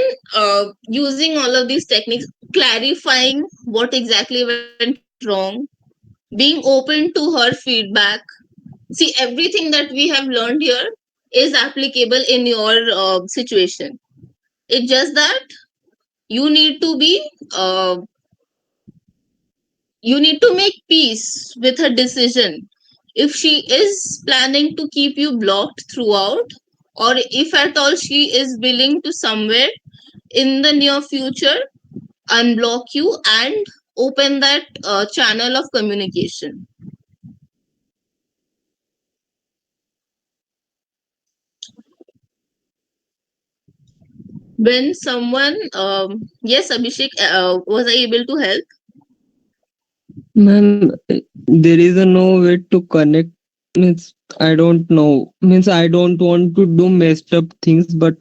using all of these techniques, clarifying what exactly went wrong, being open to her feedback, See, everything that we have learned here is applicable in your situation. It's just that you need to be uh, you need to make peace with her decision. If she is planning to keep you blocked throughout, or if at all she is willing to somewhere in the near future unblock you and open that channel of communication. When someone, yes, Abhishek, was I able to help?
Ma'am, there is a no way to connect. Means I don't know. Means I don't want to do messed up things, but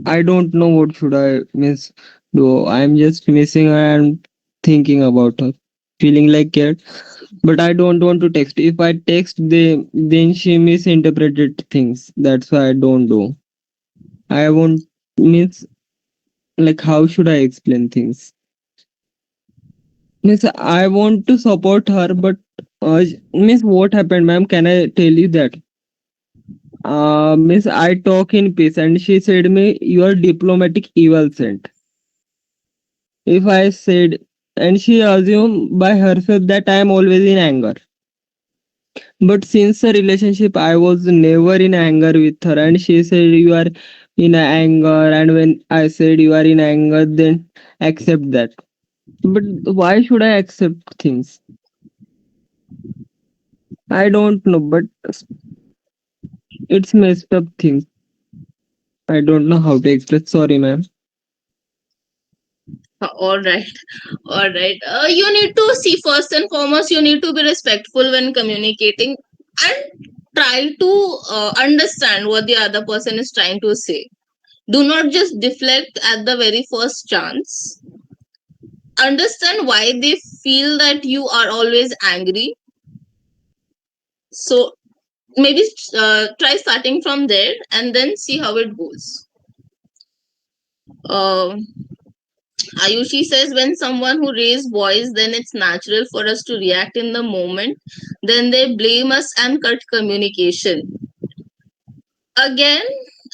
I don't know what should I means do. I'm just missing her and thinking about her, feeling like cat. But I don't want to text. If I text, then she misinterpreted things. That's why I don't do. I want means like how should I explain things? Means I want to support her, but means what happened, ma'am? Can I tell you that? Miss, I talk in peace, and she said me, "You are diplomatic evil sent." If I said, and she assumed by herself that I am always in anger. But since the relationship, I was never in anger with her, and she said, "You are in anger." And when I said, "You are in anger," then accept that. But why should I accept things? I don't know, but it's messed up things. I don't know how to express. Sorry, ma'am.
All right, all right. You need to see, first and foremost, you need to be respectful when communicating and try to understand what the other person is trying to say. Do not just deflect at the very first chance. Understand why they feel that you are always angry. So maybe try starting from there and then see how it goes. Uh, Ayushi says when someone who raised voice, then it's natural for us to react in the moment. Then they blame us and cut communication. Again,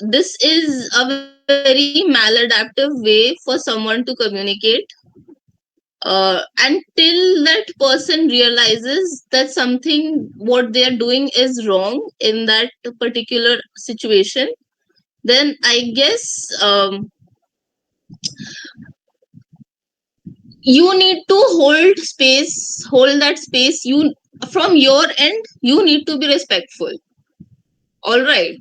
this is a very maladaptive way for someone to communicate until that person realizes that something what they are doing is wrong in that particular situation. Then I guess you need to hold that space. You, from your end, you need to be respectful. All right.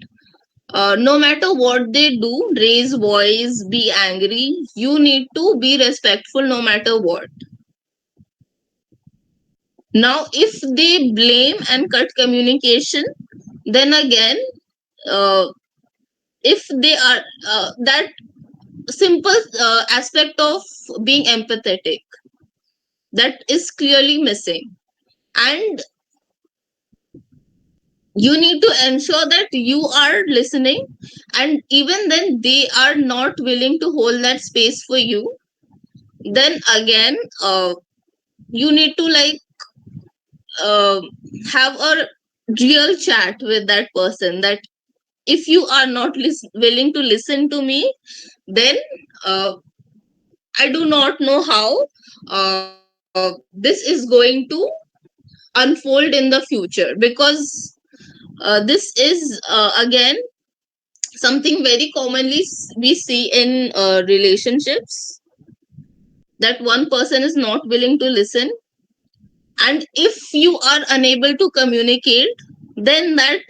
No matter what they do, raise voice, be angry, you need to be respectful no matter what. Now if they blame and cut communication, then again, uh, if they are that simple aspect of being empathetic, that is clearly missing. And you need to ensure that you are listening, and even then they are not willing to hold that space for you. Then again, you need to like uh, have a real chat with that person, that if you are not willing to listen to me, then uh, I do not know how this is going to unfold in the future, because this is again something very commonly we see in relationships, that one person is not willing to listen, and if you are unable to communicate, then that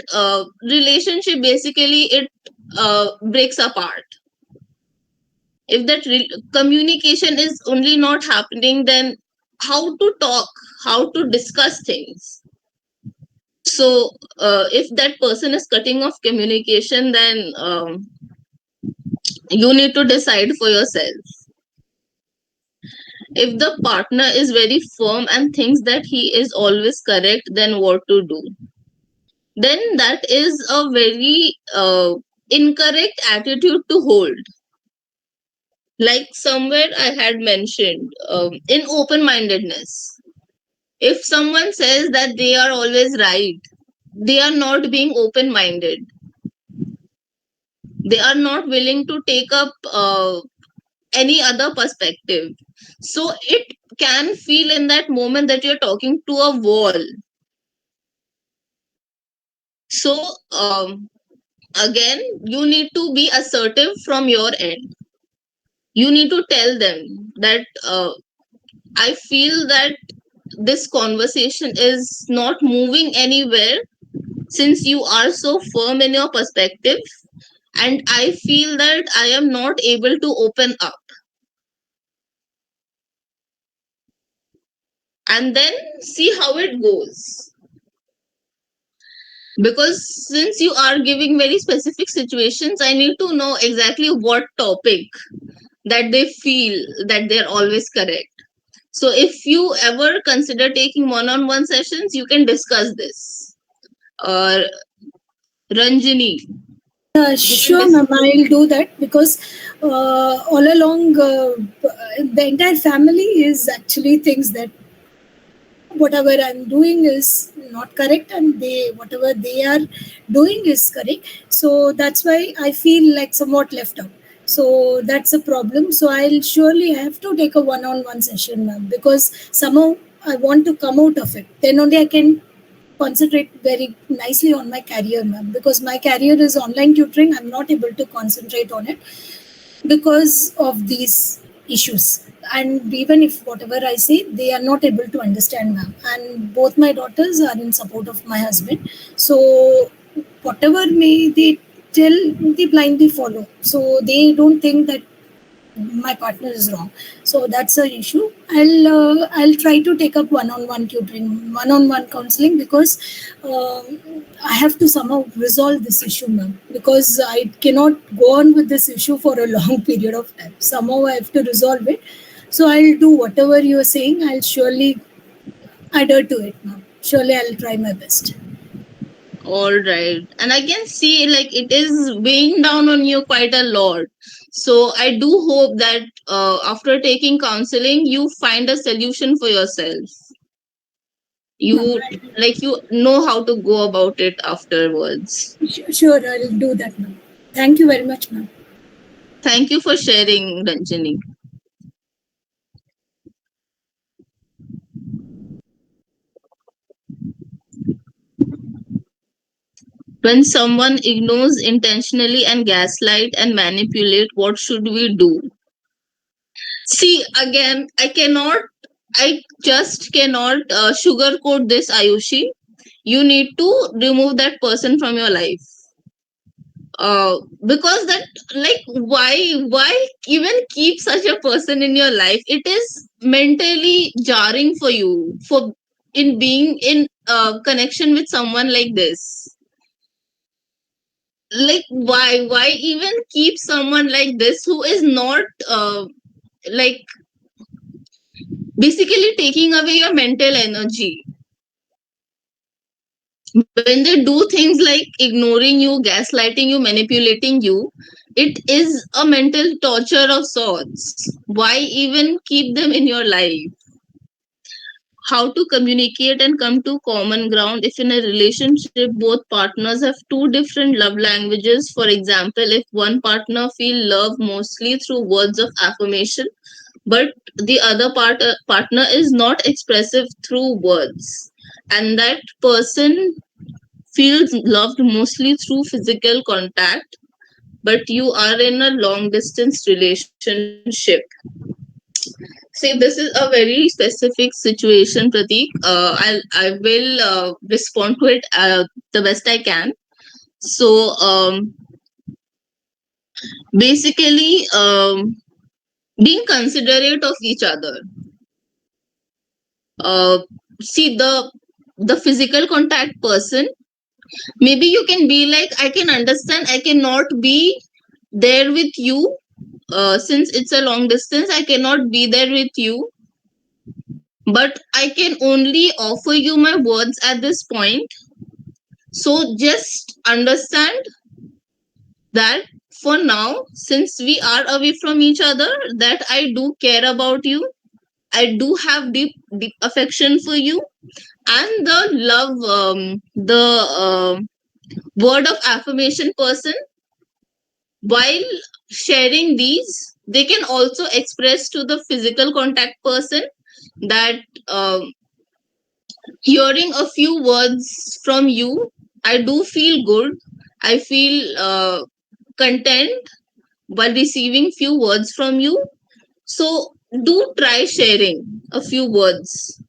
relationship basically it breaks apart. If that communication is only not happening, then how to talk, how to discuss things? So if that person is cutting off communication, then you need to decide for yourself. If the partner is very firm and thinks that he is always correct, then what to do? Then that is a very incorrect attitude to hold. Like somewhere I had mentioned, in open mindedness, if someone says that they are always right, they are not being open minded, they are not willing to take up any other perspective. So it can feel in that moment that you're talking to a wall. So again, you need to be assertive from your end. You need to tell them that I feel that this conversation is not moving anywhere since you are so firm in your perspective, and I feel that I am not able to open up. And then see how it goes. Because since you are giving very specific situations, I need to know exactly what topic that they feel that they're always correct. So if you ever consider taking one-on-one sessions, you can discuss this. Uh, Ranjini, you can
Sure, ma'am. I'll do that because all along the entire family is actually thinks that whatever I'm doing is not correct, and they whatever they are doing is correct. So that's why I feel like somewhat left out. So that's a problem. So I'll surely have to take a one-on-one session, ma'am, because somehow I want to come out of it. Then only I can concentrate very nicely on my career, ma'am, because my career is online tutoring. I'm not able to concentrate on it because of these issues. And even if whatever I say, they are not able to understand, ma'am. And both my daughters are in support of my husband. So whatever may they tell, they blindly follow. So they don't think that my partner is wrong. So that's an issue. I'll try to take up one-on-one tutoring, one-on-one counseling, because I have to somehow resolve this issue, ma'am, because I cannot go on with this issue for a long period of time. Somehow I have to resolve it. So I'll do whatever you are saying. I'll surely adhere to it, ma'am. Surely I'll try my best.
all right. And I can see like it is weighing down on you quite a lot. So I do hope that after taking counseling, you find a solution for yourself.
Ma'am,
You like you know how to go about it afterwards.
sure, I'll do that, ma'am. Thank you very much, ma'am.
Thank you for sharing, Ranjini. When someone ignores intentionally and gaslight and manipulate, what should we do? See, again, I just cannot sugarcoat this, Ayushi. You need to remove that person from your life. Because that, like, why even keep such a person in your life? It is mentally jarring for you for in being in connection with someone like this. Like, why even keep someone like this who is not like basically taking away your mental energy? When they do things like ignoring you, gaslighting you, manipulating you, it is a mental torture of sorts. Why even keep them in your life? How to communicate and come to common ground if in a relationship both partners have two different love languages. For example, if one partner feel love mostly through words of affirmation, but the other partner is not expressive through words, and that person feels loved mostly through physical contact, but you are in a long distance relationship. See, this is a very specific situation, Pratik. I will respond to it the best I can. So, basically, being considerate of each other. See, the physical contact person, maybe you can be like, I can understand, I cannot be there with you, since it's a long distance, I cannot be there with you, but I can only offer you my words at this point. So just understand that for now, since we are away from each other, that I do care about you, I do have deep affection for you. And the love, the word of affirmation person, while sharing these, they can also express to the physical contact person that, hearing a few words from you, I do feel good. I feel content while receiving few words from you. So do try sharing a few words.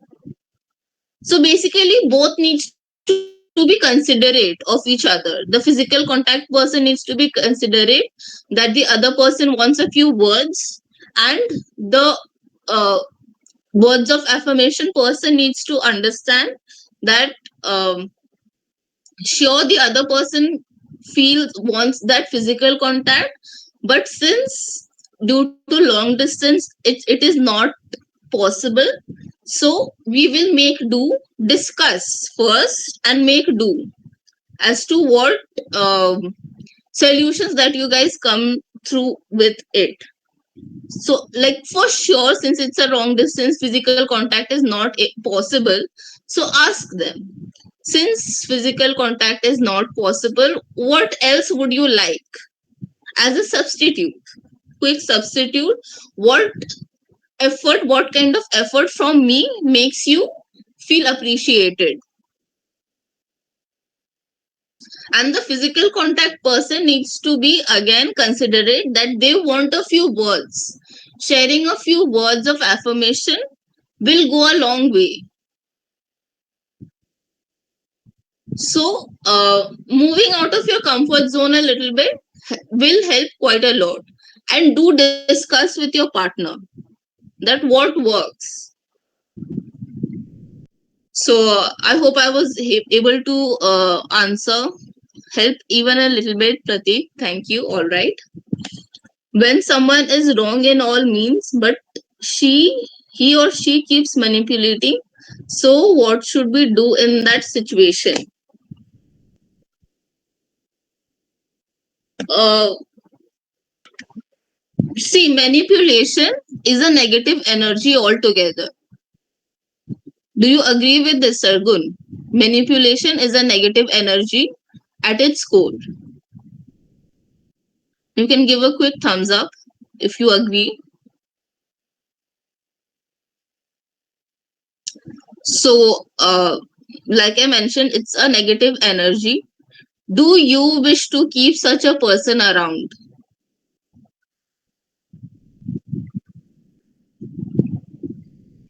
So basically both needs to be considerate of each other. The physical contact person needs to be considerate that the other person wants a few words, and the uh, words of affirmation person needs to understand that, um, sure, the other person feels wants that physical contact, but since due to long distance it is not possible, so we will make do, discuss first and make do as to what, solutions that you guys come through with it. So like for sure, since it's a long distance, physical contact is not possible, so ask them, since physical contact is not possible, what else would you like as a substitute, quick substitute? What effort, what kind of effort from me makes you feel appreciated? And the physical contact person needs to be again considerate that they want a few words. Sharing a few words of affirmation will go a long way. So moving out of your comfort zone a little bit will help quite a lot. And do discuss with your partner that what works. So I hope I was able to answer, help even a little bit, Pratik. Thank you. All right. When someone is wrong in all means, but he or she keeps manipulating, so what should we do in that situation? uh, See, manipulation is a negative energy altogether. Do you agree with this, Sargun? Manipulation is a negative energy at its core. You can give a quick thumbs up if you agree. So, like I mentioned, it's a negative energy. Do you wish to keep such a person around?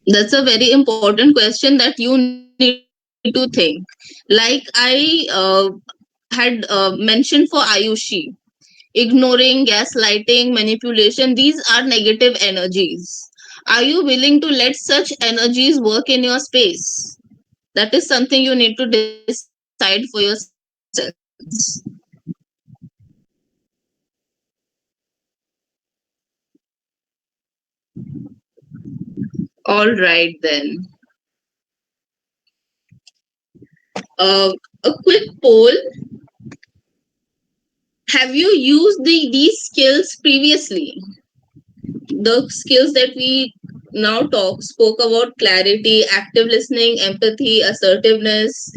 That's a very important question that you need to think. Like I had mentioned for Ayushi, ignoring, gaslighting, manipulation, these are negative energies. Are you willing to let such energies work in your space? That is something you need to decide for yourselves. All right, then. A quick poll. Have you used these skills previously? The skills that we now spoke about: clarity, active listening, empathy, assertiveness,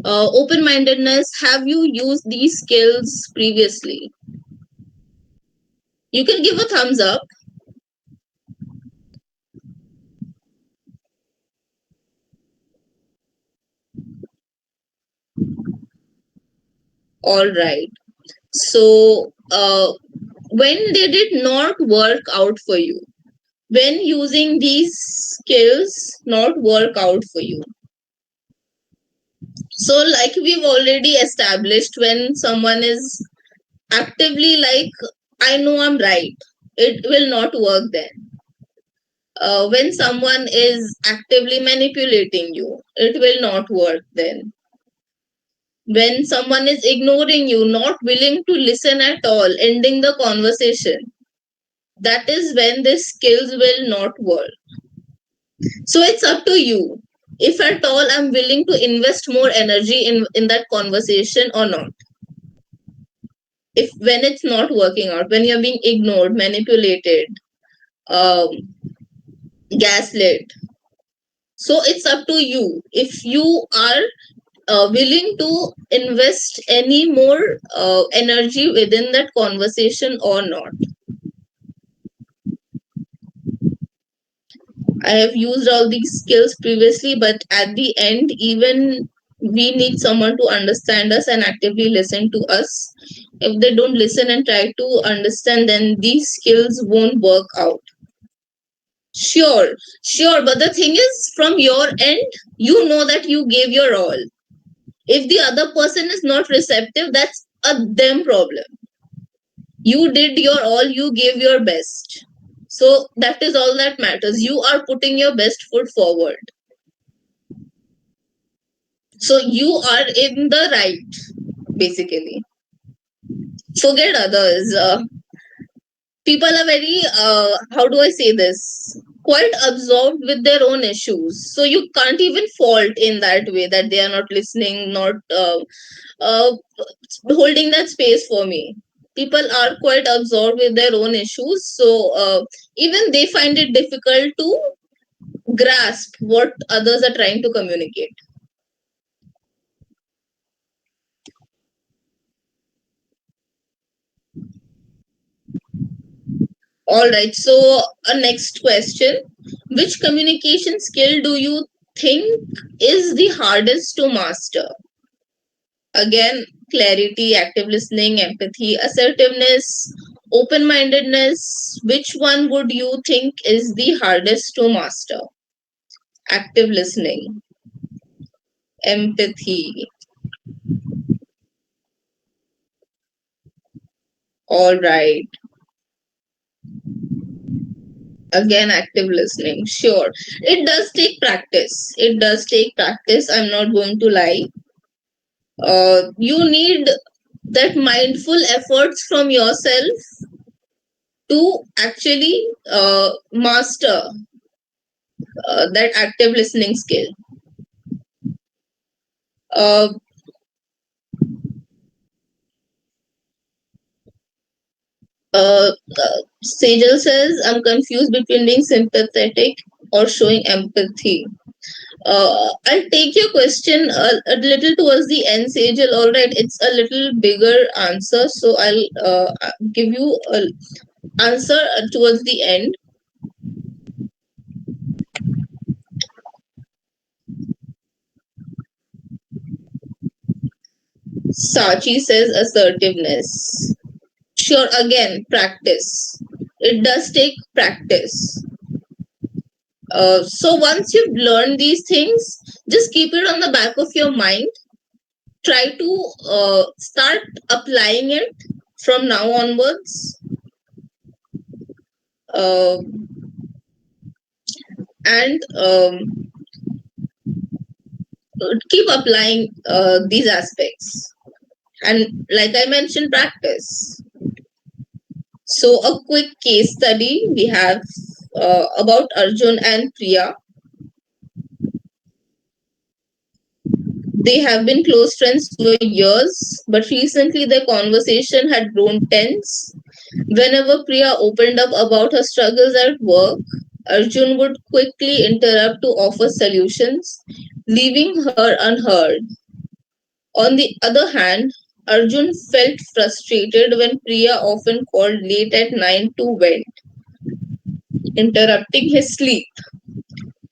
open-mindedness. Have you used these skills previously? You can give a thumbs up. All right. So when did it not work out for you? When using these skills not work out for you? So like we've already established, when someone is actively like, I know I'm right, it will not work then. When someone is actively manipulating you, it will not work then. When someone is ignoring you, not willing to listen at all, ending the conversation, that is when the skills will not work. So it's up to you if at all I'm willing to invest more energy in that conversation or not. If when it's not working out, when you're being ignored, manipulated, um, gaslit. So it's up to you if you are willing to invest any more energy within that conversation or not. I have used all these skills previously, but at the end, even we need someone to understand us and actively listen to us. If they don't listen and try to understand, then these skills won't work out. Sure, sure. But the thing is, from your end, you know that you gave your all. If the other person is not receptive, that's a them problem. You did your all, you gave your best. So that is all that matters. You are putting your best foot forward. So you are in the right, basically. Forget others. People are very, how do I say this? Quite absorbed with their own issues. So you can't even fault in that way that they are not listening, not uh, holding that space for me. People are quite absorbed with their own issues. So even they find it difficult to grasp what others are trying to communicate. All right. So, a next question: which communication skill do you think is the hardest to master? Again, clarity, active listening, empathy, assertiveness, open mindedness. Which one would you think is the hardest to master? Active listening, empathy. All right. Again, active listening. Sure. It does take practice. It does take practice. I'm not going to lie. You need that mindful efforts from yourself to actually master that active listening skill. Uh, Sejal says, I'm confused between being sympathetic or showing empathy. I'll take your question a little towards the end, Sejal. All right, it's a little bigger answer, so I'll give you an answer towards the end. Sachi says assertiveness. Sure, again, practice. It does take practice. So once you've learned these things, just keep it on the back of your mind. Try to start applying it from now onwards. Uh, and keep applying these aspects. And like I mentioned, practice. So, a quick case study we have about Arjun and Priya. They have been close friends for years, but recently their conversation had grown tense. Whenever Priya opened up about her struggles at work, Arjun would quickly interrupt to offer solutions, leaving her unheard. On the other hand, Arjun felt frustrated when Priya often called late at night to vent, interrupting his sleep.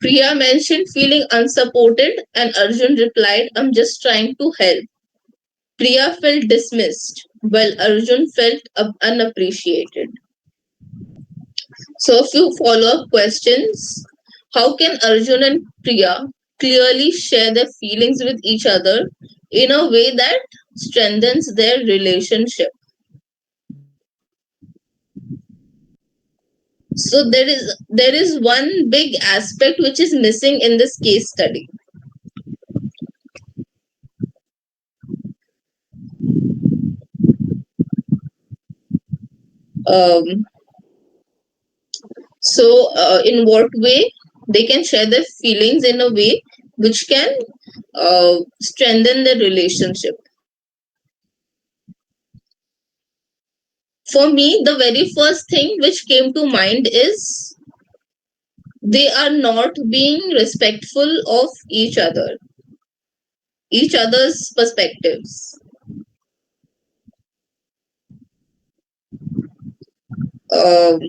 Priya mentioned feeling unsupported, and Arjun replied, I'm just trying to help. Priya felt dismissed, while Arjun felt unappreciated. So, a few follow up questions. How can Arjun and Priya clearly share their feelings with each other in a way that strengthens their relationship? So there is one big aspect which is missing in this case study. Um, in what way they can share their feelings in a way which can strengthen the relationship? For me, the very first thing which came to mind is They are not being respectful of each other's perspectives. Um,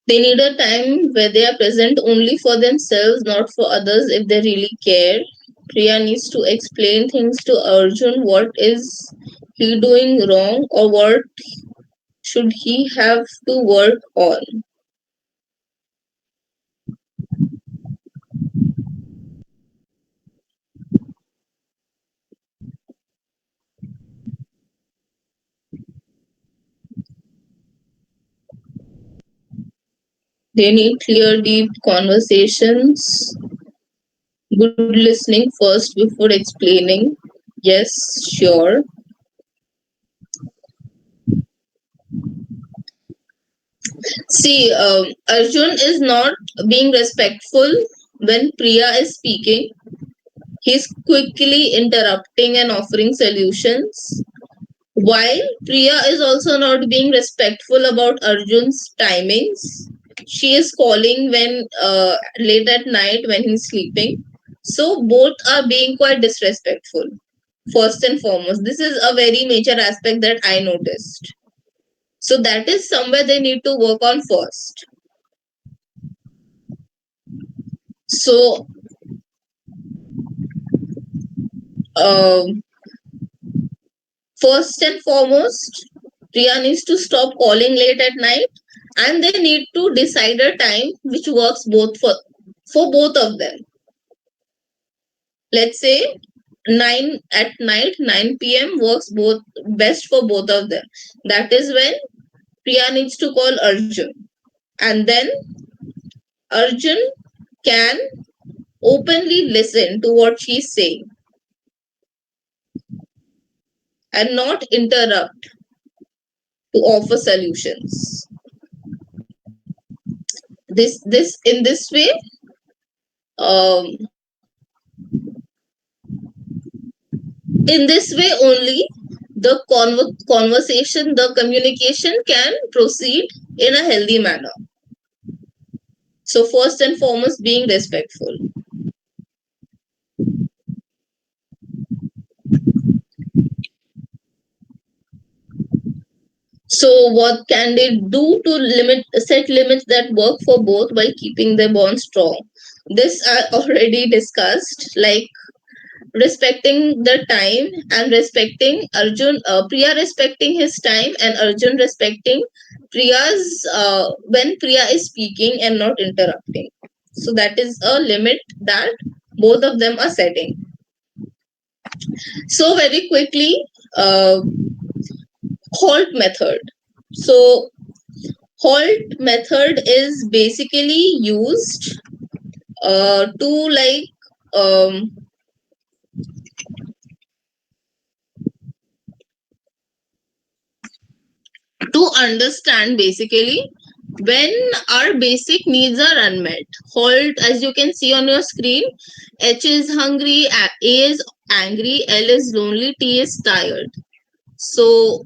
they need a time where they are present only for themselves, not for others if they really care. Priya needs to explain things to Arjun. What is he doing wrong, or what should he have to work on? They need clear, deep conversations, good listening first before explaining. Yes, sure. See, Arjun is not being respectful when Priya is speaking. He's quickly interrupting and offering solutions. While Priya is also not being respectful about Arjun's timings. She is calling when late at night when he's sleeping. So both are being quite disrespectful. First and foremost, this is a very major aspect that I noticed. So that is somewhere they need to work on first. So um, first and foremost, Priya needs to stop calling late at night, and they need to decide a time which works both for both of them. Let's say 9 at night, 9 p.m. works both best for both of them. That is when Priya needs to call Arjun, and then Arjun can openly listen to what she's saying and not interrupt to offer solutions. This in this way, um, in this way only the conversation, the communication can proceed in a healthy manner. So first and foremost, being respectful. So what can they do to set limits that work for both while keeping their bond strong? This I already discussed, like respecting the time and respecting Priya respecting his time and Arjun respecting Priya's when Priya is speaking and not interrupting. So that is a limit that both of them are setting. So very quickly, uh, halt method. So halt method is basically used to um, to understand basically when our basic needs are unmet. Halt, as you can see on your screen, H is hungry, A is angry, L is lonely, T is tired. So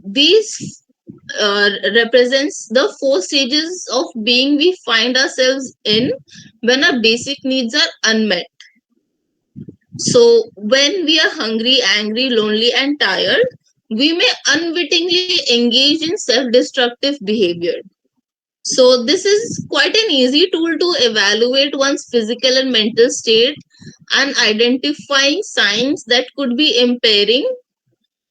these represents the four stages of being we find ourselves in when our basic needs are unmet. So when we are hungry, angry, lonely, and tired, we may unwittingly engage in self-destructive behavior. So this is quite an easy tool to evaluate one's physical and mental state and identifying signs that could be impairing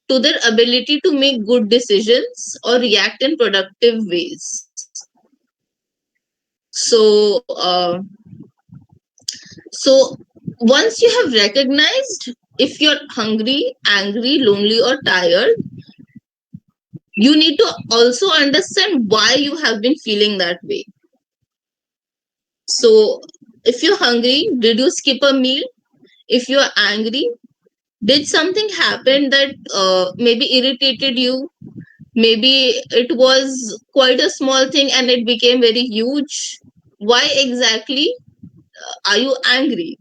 to their ability to make good decisions or react in productive ways. So, so once you have recognized if you're hungry, angry, lonely, or tired, you need to also understand why you have been feeling that way. So, if you're hungry, did you skip a meal? If you're angry, did something happen that maybe irritated you? Maybe it was quite a small thing and it became very huge. Why exactly are you angry?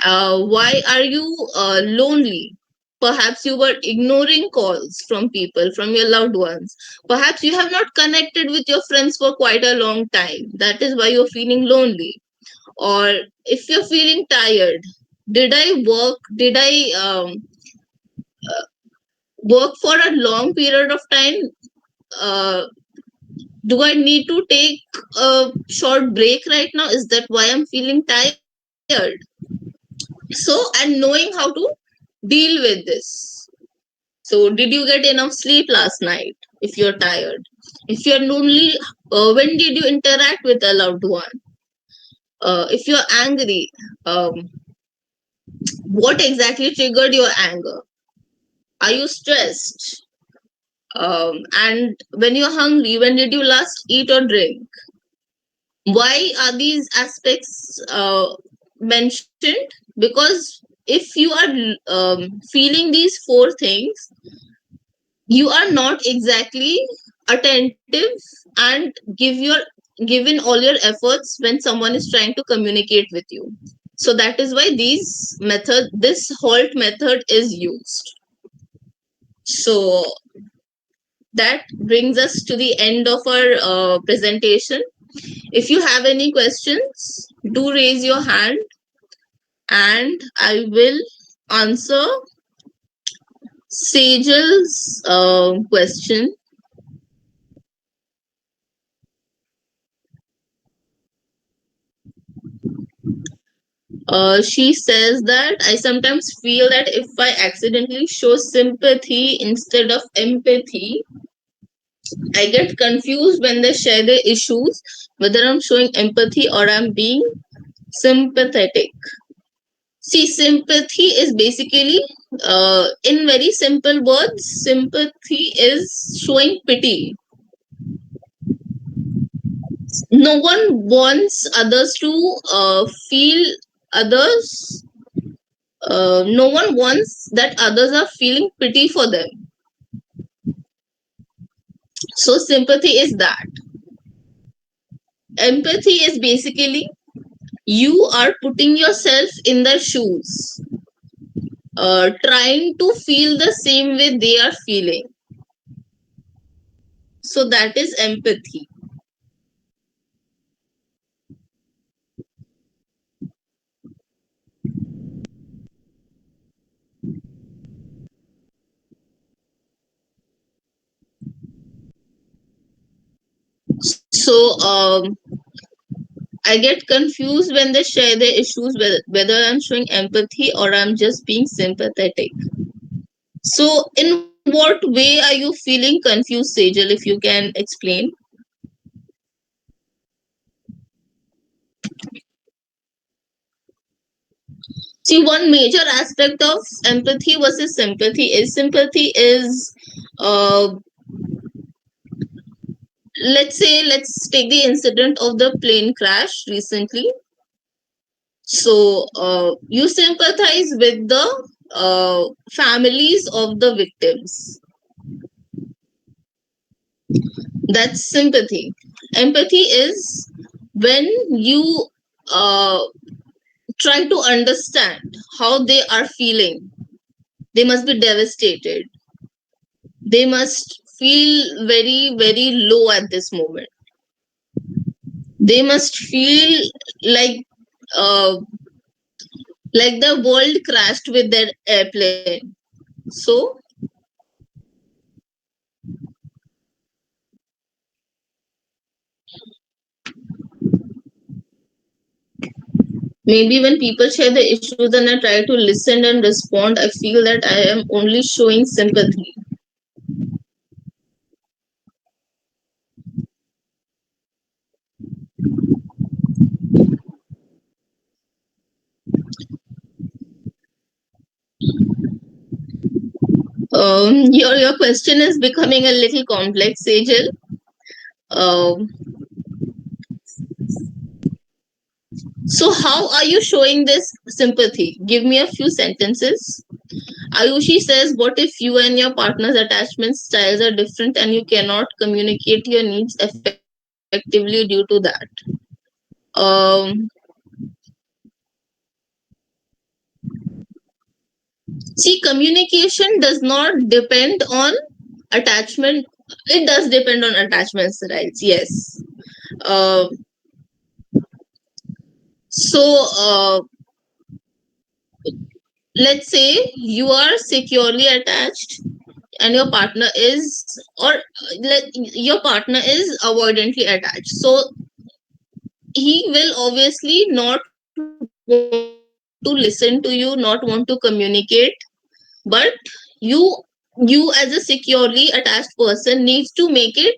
Why are you lonely? Perhaps you were ignoring calls from people, from your loved ones. Perhaps you have not connected with your friends for quite a long time. That is why you're feeling lonely. Or if you're feeling tired, did I work for a long period of time? Uh, do I need to take a short break right now? Is that why I'm feeling tired? So, and knowing how to deal with this. So, did you get enough sleep last night if you're tired? If you're lonely, when did you interact with a loved one? If you're angry, um, what exactly triggered your anger? Are you stressed? And when you're hungry, when did you last eat or drink? Why are these aspects mentioned? Because if you are feeling these four things, you are not exactly attentive and given all your efforts when someone is trying to communicate with you. So that is why this halt method is used. So that brings us to the end of our presentation. If you have any questions, do raise your hand and I will answer Sajal's question. She says that I sometimes feel that if I accidentally show sympathy instead of empathy, I get confused when they share their issues, whether I'm showing empathy or I'm being sympathetic. See, sympathy is basically, in very simple words, sympathy is showing pity. No one wants others to feel others. No one wants that others are feeling pity for them. So, sympathy is that. Empathy is basically you are putting yourself in their shoes, trying to feel the same way they are feeling. So, that is empathy. So, I get confused when they share their issues, whether I'm showing empathy or I'm just being sympathetic. So, in what way are you feeling confused, Sejal, if you can explain? See, one major aspect of empathy versus sympathy is, uh, let's take the incident of the plane crash recently. So, you sympathize with the families of the victims. That's sympathy. Empathy is when you uh, try to understand how they are feeling. They must be devastated. They must feel very, very low at this moment. They must feel like uh, like the world crashed with their airplane. So maybe when people share the issues and I try to listen and respond, I feel that I am only showing sympathy. Your question is becoming a little complex, Sejal. Um, so how are you showing this sympathy? Give me a few sentences. Ayushi says, what if you and your partner's attachment styles are different and you cannot communicate your needs effectively due to that? Um, See, communication does not depend on attachment. It does depend on attachment styles, yes. uh, so let's say you are securely attached and your partner is, or your partner is avoidantly attached, so he will obviously not want to listen to you, not want to communicate. But you you as a securely attached person needs to make it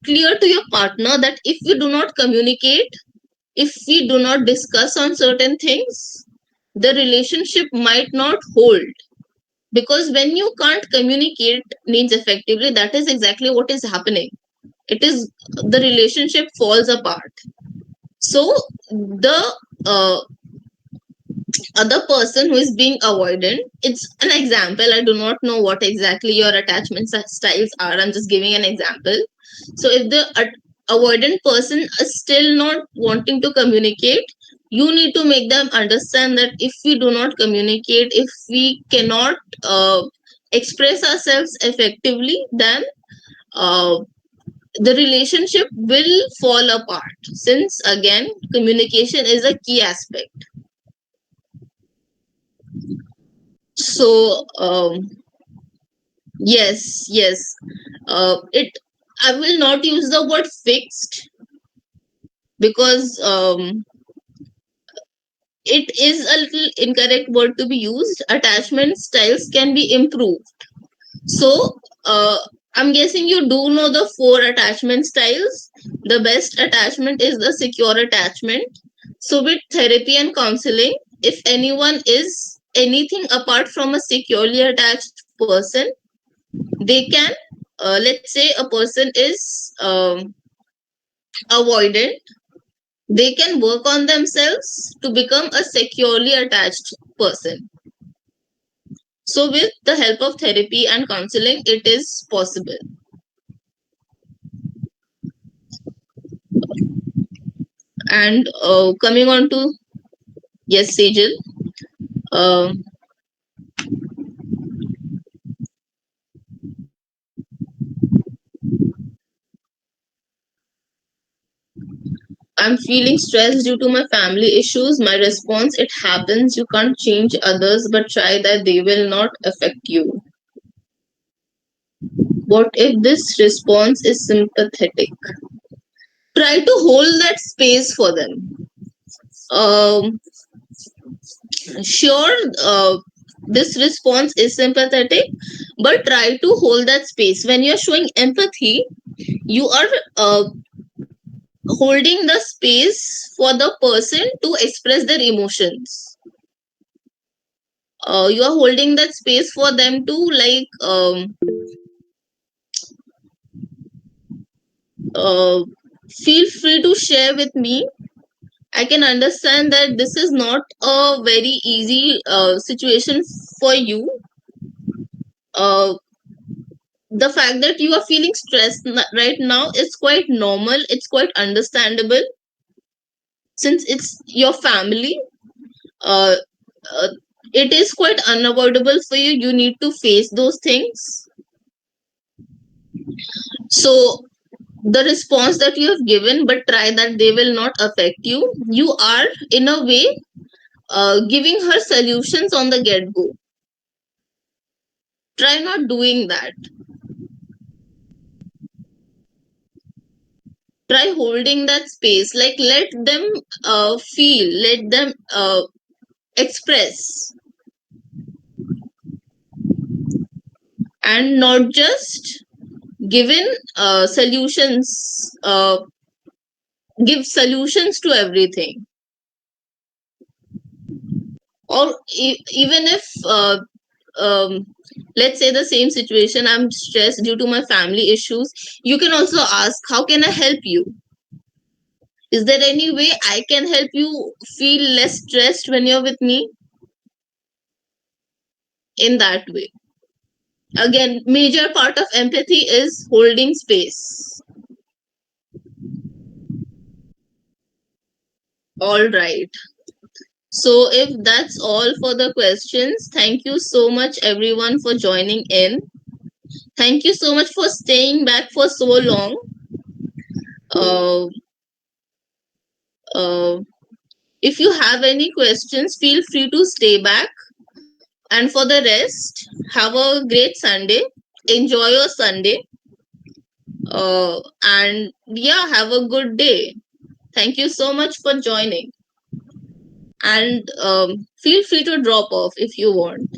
clear to your partner that if we do not communicate, if we do not discuss on certain things, the relationship might not hold. Because when you can't communicate needs effectively, that is exactly what is happening. It is, the relationship falls apart. So the uh, other person who is being avoidant, it's an example, I do not know what exactly your attachment styles are, I'm just giving an example. So if the avoidant person is still not wanting to communicate, you need to make them understand that if we do not communicate, if we cannot uh, express ourselves effectively, then uh, the relationship will fall apart, since again communication is a key aspect. So yes, yes. It, I will not use the word fixed, because it is a little incorrect word to be used. Attachment styles can be improved. So I'm guessing you do know the four attachment styles. The best attachment is the secure attachment. So with therapy and counseling, if anyone is anything apart from a securely attached person, they can, let's say a person is avoidant, they can work on themselves to become a securely attached person. So with the help of therapy and counseling, it is possible. And coming on to, yes, Sejal, uh, I'm feeling stressed due to my family issues. My response: it happens, you can't change others, but try that, they will not affect you. What if this response is sympathetic? Try to hold that space for them. Um, sure, this response is sympathetic, but try to hold that space. When you're showing empathy, you are holding the space for the person to express their emotions. You are holding that space for them to, like, uh, feel free to share with me. I can understand that this is not a very easy situation for you. Uh, the fact that you are feeling stressed right now is quite normal, it's quite understandable, since it's your family. uh, uh, it is quite unavoidable for you, you need to face those things. So the response that you have given, but try that, they will not affect you, you are in a way giving her solutions on the get go. Try not doing that. Try holding that space, like let them feel, let them express, and not just given solutions, give solutions to everything. Or even if um, let's say the same situation, I'm stressed due to my family issues, you can also ask, how can I help you? Is there any way I can help you feel less stressed when you're with me? In that way, again, major part of empathy is holding space. All right. So if that's all for the questions, thank you so much everyone for joining in. Thank you so much for staying back for so long. uh, uh, if you have any questions, feel free to stay back. And for the rest, have a great Sunday. Enjoy your Sunday. And yeah, have a good day. Thank you so much for joining. And feel free to drop off if you want.